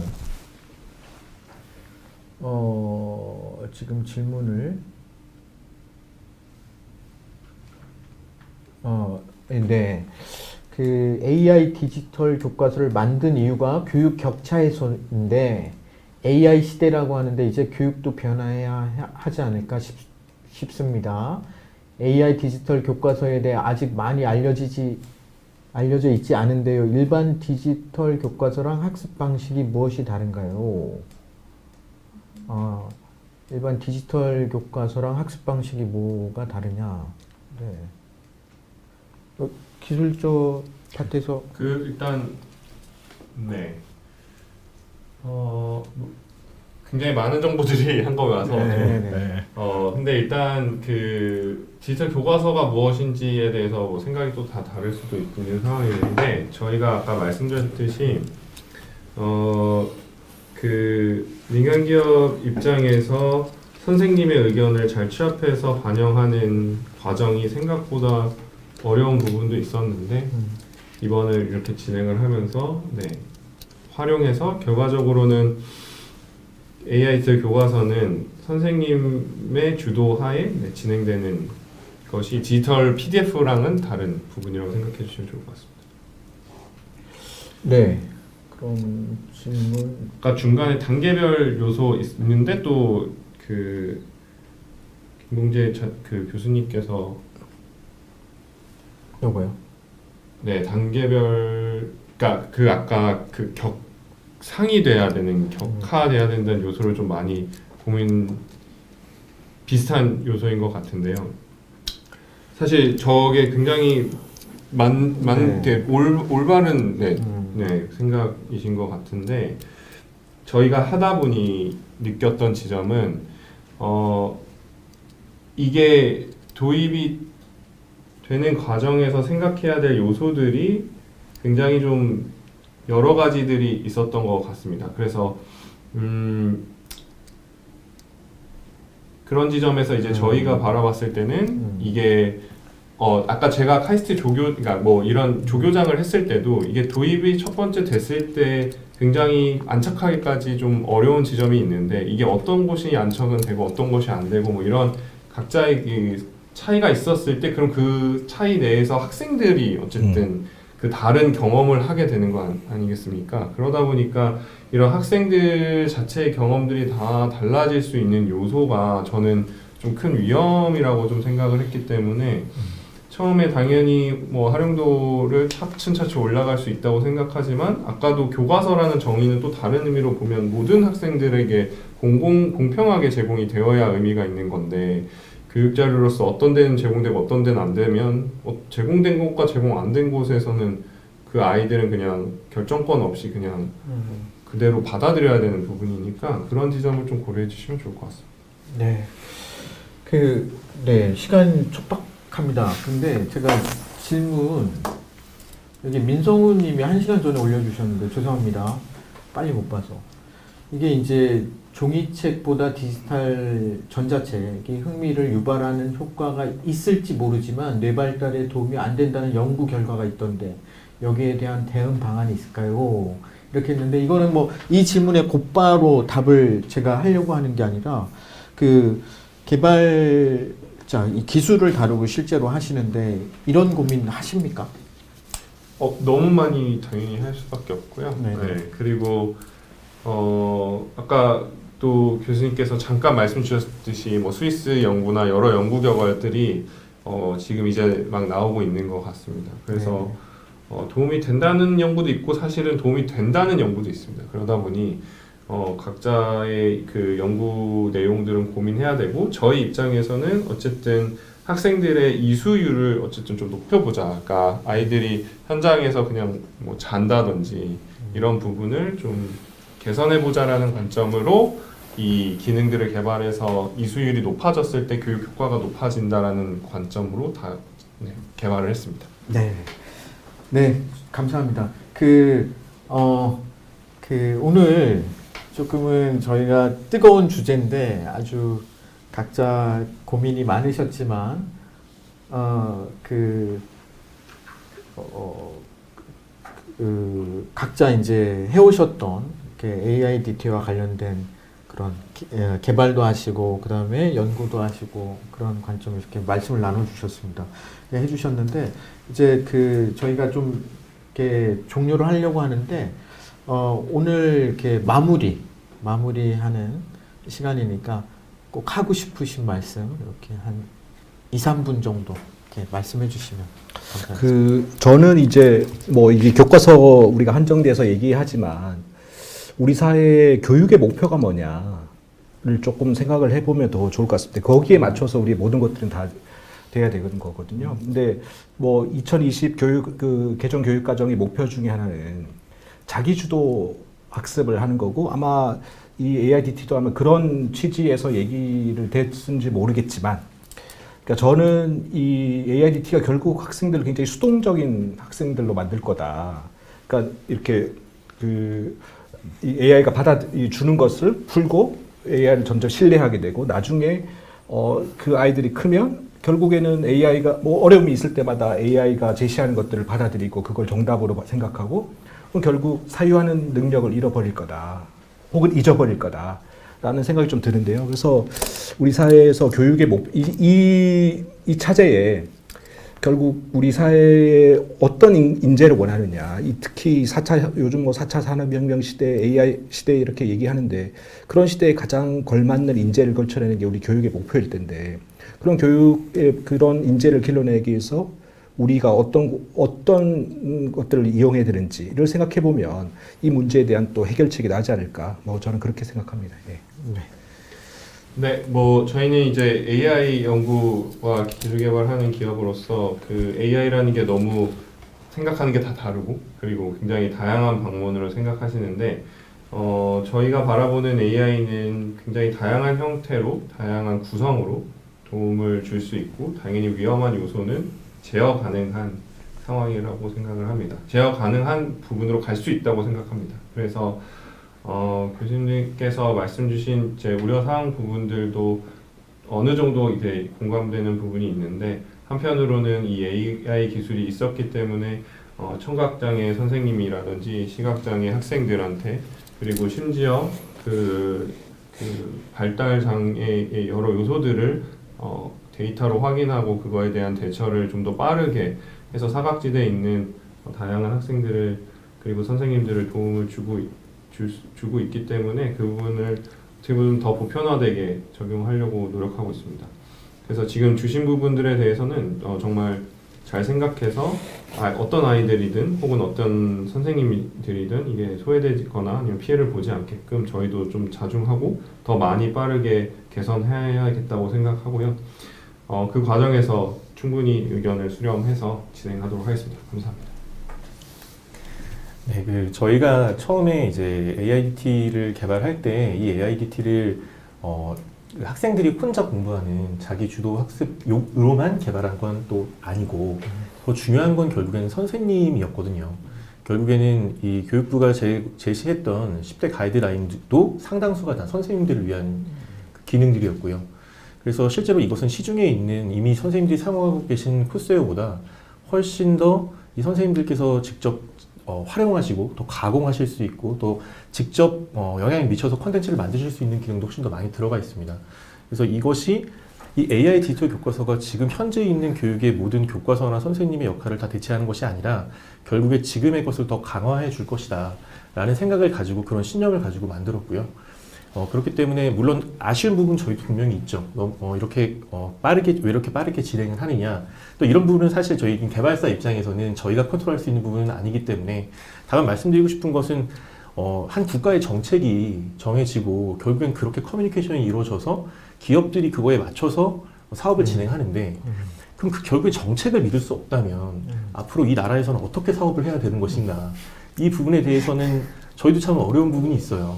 지금 질문을 네. 그 AI 디지털 교과서를 만든 이유가 교육 격차 해소인데 AI 시대라고 하는데 이제 교육도 변화해야 하지 않을까 싶습니다. AI 디지털 교과서에 대해 아직 많이 알려져 있지 않은데요. 일반 디지털 교과서랑 학습 방식이 무엇이 다른가요? 일반 디지털 교과서랑 학습 방식이 뭐가 다르냐? 네. 기술적 파트에서 일단 네. 굉장히 많은 정보들이 한꺼번에 와서 근데 일단 그 디지털 교과서가 무엇인지에 대해서 뭐 생각이 또 다 다를 수도 있는 상황인데 저희가 아까 말씀드렸듯이 그 민간 기업 입장에서 선생님의 의견을 잘 취합해서 반영하는 과정이 생각보다 어려운 부분도 있었는데 이번을 이렇게 진행을 하면서 활용해서 결과적으로는 AI 디지털 교과서는 선생님의 주도하에 진행되는 것이 디지털 PDF랑은 다른 부분이라고 생각해 주시면 좋을 것 같습니다. 네. 그럼 질문. 아까 중간에 단계별 요소 있는데 또 그 김봉재 그 교수님께서 요거요? 네, 단계별 그러니까 그 아까 그 상이 돼야 되는 격화돼야 된다는 요소를 좀 많이 비슷한 요소인 것 같은데요. 사실 저게 굉장히 올바른 생각이신 것 같은데 저희가 하다 보니 느꼈던 지점은 이게 도입이 되는 과정에서 생각해야 될 요소들이 굉장히 좀 여러 가지들이 있었던 것 같습니다. 그래서 그런 지점에서 이제 저희가 바라봤을 때는 이게 아까 제가 카이스트 그러니까 뭐 이런 조교장을 했을 때도 이게 도입이 첫 번째 됐을 때 굉장히 안착하기까지 좀 어려운 지점이 있는데 이게 어떤 곳이 안착은 되고 어떤 곳이 안 되고 뭐 이런 각자의 그 차이가 있었을 때 그럼 그 차이 내에서 학생들이 어쨌든 그 다른 경험을 하게 되는 거 아니겠습니까? 그러다 보니까 이런 학생들 자체의 경험들이 다 달라질 수 있는 요소가 저는 좀 큰 위험이라고 좀 생각을 했기 때문에 처음에 당연히 뭐 활용도를 차츰차츰 올라갈 수 있다고 생각하지만 아까도 교과서라는 정의는 또 다른 의미로 보면 모든 학생들에게 공평하게 제공이 되어야 의미가 있는 건데 교육자료로서 어떤 데는 제공되고 어떤 데는 안 되면 제공된 곳과 제공 안 된 곳에서는 그 아이들은 그냥 결정권 없이 그냥 그대로 받아들여야 되는 부분이니까 그런 지점을 좀 고려해 주시면 좋을 것 같습니다. 네. 네, 시간 촉박합니다. 근데 제가 질문, 여기 민성우 님이 1시간 전에 올려주셨는데, 죄송합니다. 빨리 못 봐서. 이게 이제 종이책보다 디지털 전자책이 흥미를 유발하는 효과가 있을지 모르지만 뇌 발달에 도움이 안 된다는 연구 결과가 있던데, 여기에 대한 대응 방안이 있을까요? 이렇게 했는데, 이거는 뭐 이 질문에 곧바로 답을 제가 하려고 하는 게 아니라, 그 개발자, 이 기술을 다루고 실제로 하시는데 이런 고민 하십니까? 너무 많이 당연히 할 수밖에 없고요. 네. 네, 그리고 아까 또 교수님께서 잠깐 말씀 주셨듯이 뭐 스위스 연구나 여러 연구 결과들이 지금 이제 막 나오고 있는 것 같습니다. 그래서 도움이 된다는 연구도 있고 사실은 도움이 된다는 연구도 있습니다. 그러다 보니 각자의 그 연구 내용들은 고민해야 되고 저희 입장에서는 어쨌든 학생들의 이수율을 어쨌든 좀 높여보자. 그러니까 아이들이 현장에서 그냥 뭐 잔다든지 이런 부분을 좀 개선해보자라는 관점으로 이 기능들을 개발해서 이수율이 높아졌을 때 교육 효과가 높아진다라는 관점으로 다 개발을 했습니다. 네. 네, 감사합니다. 오늘 조금은 저희가 뜨거운 주제인데 아주 각자 고민이 많으셨지만 각자 이제 해오셨던 AI DT와 관련된 그런 개발도 하시고 그 다음에 연구도 하시고 그런 관점에서 이렇게 말씀을 나눠주셨습니다. 네, 해주셨는데 이제 저희가 좀 이렇게 종료를 하려고 하는데 오늘 이렇게 마무리하는 시간이니까 꼭 하고 싶으신 말씀 이렇게 한 2, 3분 정도 이렇게 말씀해 주시면 감사하겠습니다. 저는 이제 뭐 이게 교과서 우리가 한정돼서 얘기하지만 우리 사회의 교육의 목표가 뭐냐를 조금 생각을 해보면 더 좋을 것 같습니다. 거기에 맞춰서 우리 모든 것들은 다 돼야 되는 거거든요. 근데 뭐 2020 개정 교육과정의 목표 중에 하나는 자기주도 학습을 하는 거고 아마 이 AIDT도 아마 그런 취지에서 얘기를 됐는지 모르겠지만 그러니까 저는 이 AIDT가 결국 학생들을 굉장히 수동적인 학생들로 만들 거다. 그러니까 이렇게 이 AI가 주는 것을 풀고 AI를 점점 신뢰하게 되고 나중에 그 아이들이 크면 결국에는 AI가 뭐 어려움이 있을 때마다 AI가 제시하는 것들을 받아들이고 그걸 정답으로 생각하고 그럼 결국 사유하는 능력을 잃어버릴 거다. 혹은 잊어버릴 거다. 라는 생각이 좀 드는데요. 그래서 우리 사회에서 교육의 이 차제에 결국 우리 사회에 어떤 인재를 원하느냐. 특히 요즘 뭐 4차 산업혁명 시대, AI 시대 이렇게 얘기하는데 그런 시대에 가장 걸맞는 인재를 걸쳐내는 게 우리 교육의 목표일 텐데 그런 교육의 그런 인재를 길러내기 위해서 우리가 어떤 것들을 이용해야 되는지를 생각해 보면 이 문제에 대한 또 해결책이 나지 않을까. 뭐 저는 그렇게 생각합니다. 네. 네, 뭐 저희는 이제 AI 연구와 기술 개발하는 기업으로서 그 AI라는 게 너무 생각하는 게 다 다르고 그리고 굉장히 다양한 방면으로 생각하시는데 저희가 바라보는 AI는 굉장히 다양한 형태로 다양한 구성으로 도움을 줄 수 있고 당연히 위험한 요소는 제어 가능한 상황이라고 생각을 합니다. 제어 가능한 부분으로 갈 수 있다고 생각합니다. 그래서 교수님께서 말씀 주신 제 우려사항 부분들도 어느 정도 이제 공감되는 부분이 있는데 한편으로는 이 AI 기술이 있었기 때문에 청각장애 선생님이라든지 시각장애 학생들한테 그리고 심지어 그 발달장애의 여러 요소들을 데이터로 확인하고 그거에 대한 대처를 좀 더 빠르게 해서 사각지대에 있는 다양한 학생들을 그리고 선생님들을 도움을 주고 있기 때문에 그 부분을 어떻게 보면 더 보편화되게 적용하려고 노력하고 있습니다. 그래서 지금 주신 부분들에 대해서는 정말 잘 생각해서 어떤 아이들이든 혹은 어떤 선생님들이든 이게 소외되거나 아니면 피해를 보지 않게끔 저희도 좀 자중하고 더 많이 빠르게 개선해야겠다고 생각하고요. 그 과정에서 충분히 의견을 수렴해서 진행하도록 하겠습니다. 감사합니다. 네, 저희가 처음에 이제 AIDT를 개발할 때 이 AIDT를 학생들이 혼자 공부하는 자기 주도 학습용으로만 개발한 건 또 아니고 더 중요한 건 결국에는 선생님이었거든요. 결국에는 이 교육부가 제시했던 10대 가이드라인도 상당수가 다 선생님들을 위한 기능들이었고요. 그래서 실제로 이것은 시중에 있는 이미 선생님들이 사용하고 계신 코스웨어보다 훨씬 더 이 선생님들께서 직접 활용하시고 또 가공하실 수 있고 또 직접 영향을 미쳐서 콘텐츠를 만드실 수 있는 기능도 훨씬 더 많이 들어가 있습니다. 그래서 이것이 이 AI 디지털 교과서가 지금 현재 있는 교육의 모든 교과서나 선생님의 역할을 다 대체하는 것이 아니라 결국에 지금의 것을 더 강화해 줄 것이다 라는 생각을 가지고 그런 신념을 가지고 만들었고요. 그렇기 때문에 물론 아쉬운 부분 저희도 분명히 있죠. 이렇게 왜 이렇게 빠르게 진행을 하느냐. 또 이런 부분은 사실 저희 개발사 입장에서는 저희가 컨트롤할 수 있는 부분은 아니기 때문에 다만 말씀드리고 싶은 것은 한 국가의 정책이 정해지고 결국엔 그렇게 커뮤니케이션이 이루어져서 기업들이 그거에 맞춰서 사업을 진행하는데 그럼 결국에 정책을 믿을 수 없다면 앞으로 이 나라에서는 어떻게 사업을 해야 되는 것인가. 이 부분에 대해서는 저희도 참 어려운 부분이 있어요.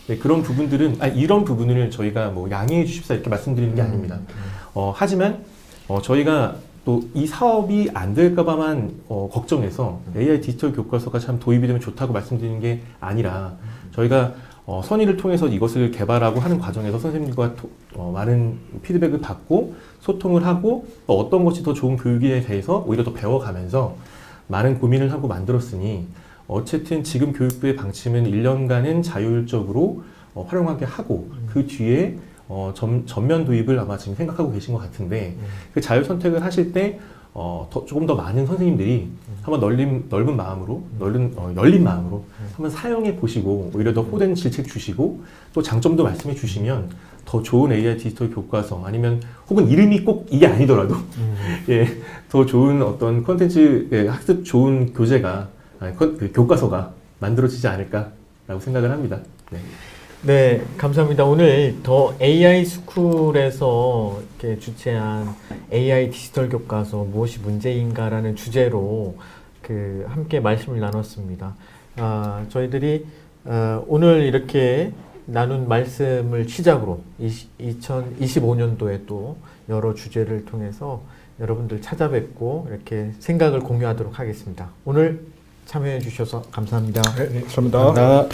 네, 그런 부분들은 이런 부분을 저희가 뭐 양해해 주십사 이렇게 말씀드리는 게 아닙니다. 하지만 저희가 또 이 사업이 안 될까봐만 걱정해서 AI 디지털 교과서가 참 도입이 되면 좋다고 말씀드리는 게 아니라 저희가 선의를 통해서 이것을 개발하고 하는 과정에서 선생님들과 많은 피드백을 받고 소통을 하고 또 어떤 것이 더 좋은 교육에 대해서 오히려 더 배워가면서 많은 고민을 하고 만들었으니 어쨌든 지금 교육부의 방침은 1년간은 자율적으로 활용하게 하고 그 뒤에 전면 도입을 아마 지금 생각하고 계신 것 같은데 그 자율 선택을 하실 때 조금 더 많은 선생님들이 한번 넓은 마음으로 열린 마음으로 한번 사용해 보시고 오히려 더 호된 질책 주시고 또 장점도 말씀해 주시면 더 좋은 AI 디지털 교과서 아니면 혹은 이름이 꼭 이게 아니더라도 예, 더 좋은 어떤 콘텐츠 학습 좋은 교재가 그 교과서가 만들어지지 않을까라고 생각을 합니다. 네. 네, 감사합니다. 오늘 더 AI 스쿨에서 이렇게 주최한 AI 디지털 교과서 무엇이 문제인가라는 주제로 함께 말씀을 나눴습니다. 저희들이 오늘 이렇게 나눈 말씀을 시작으로 2025년도에 또 여러 주제를 통해서 여러분들 찾아뵙고 이렇게 생각을 공유하도록 하겠습니다. 오늘 참여해 주셔서 감사합니다. 네, 감사합니다.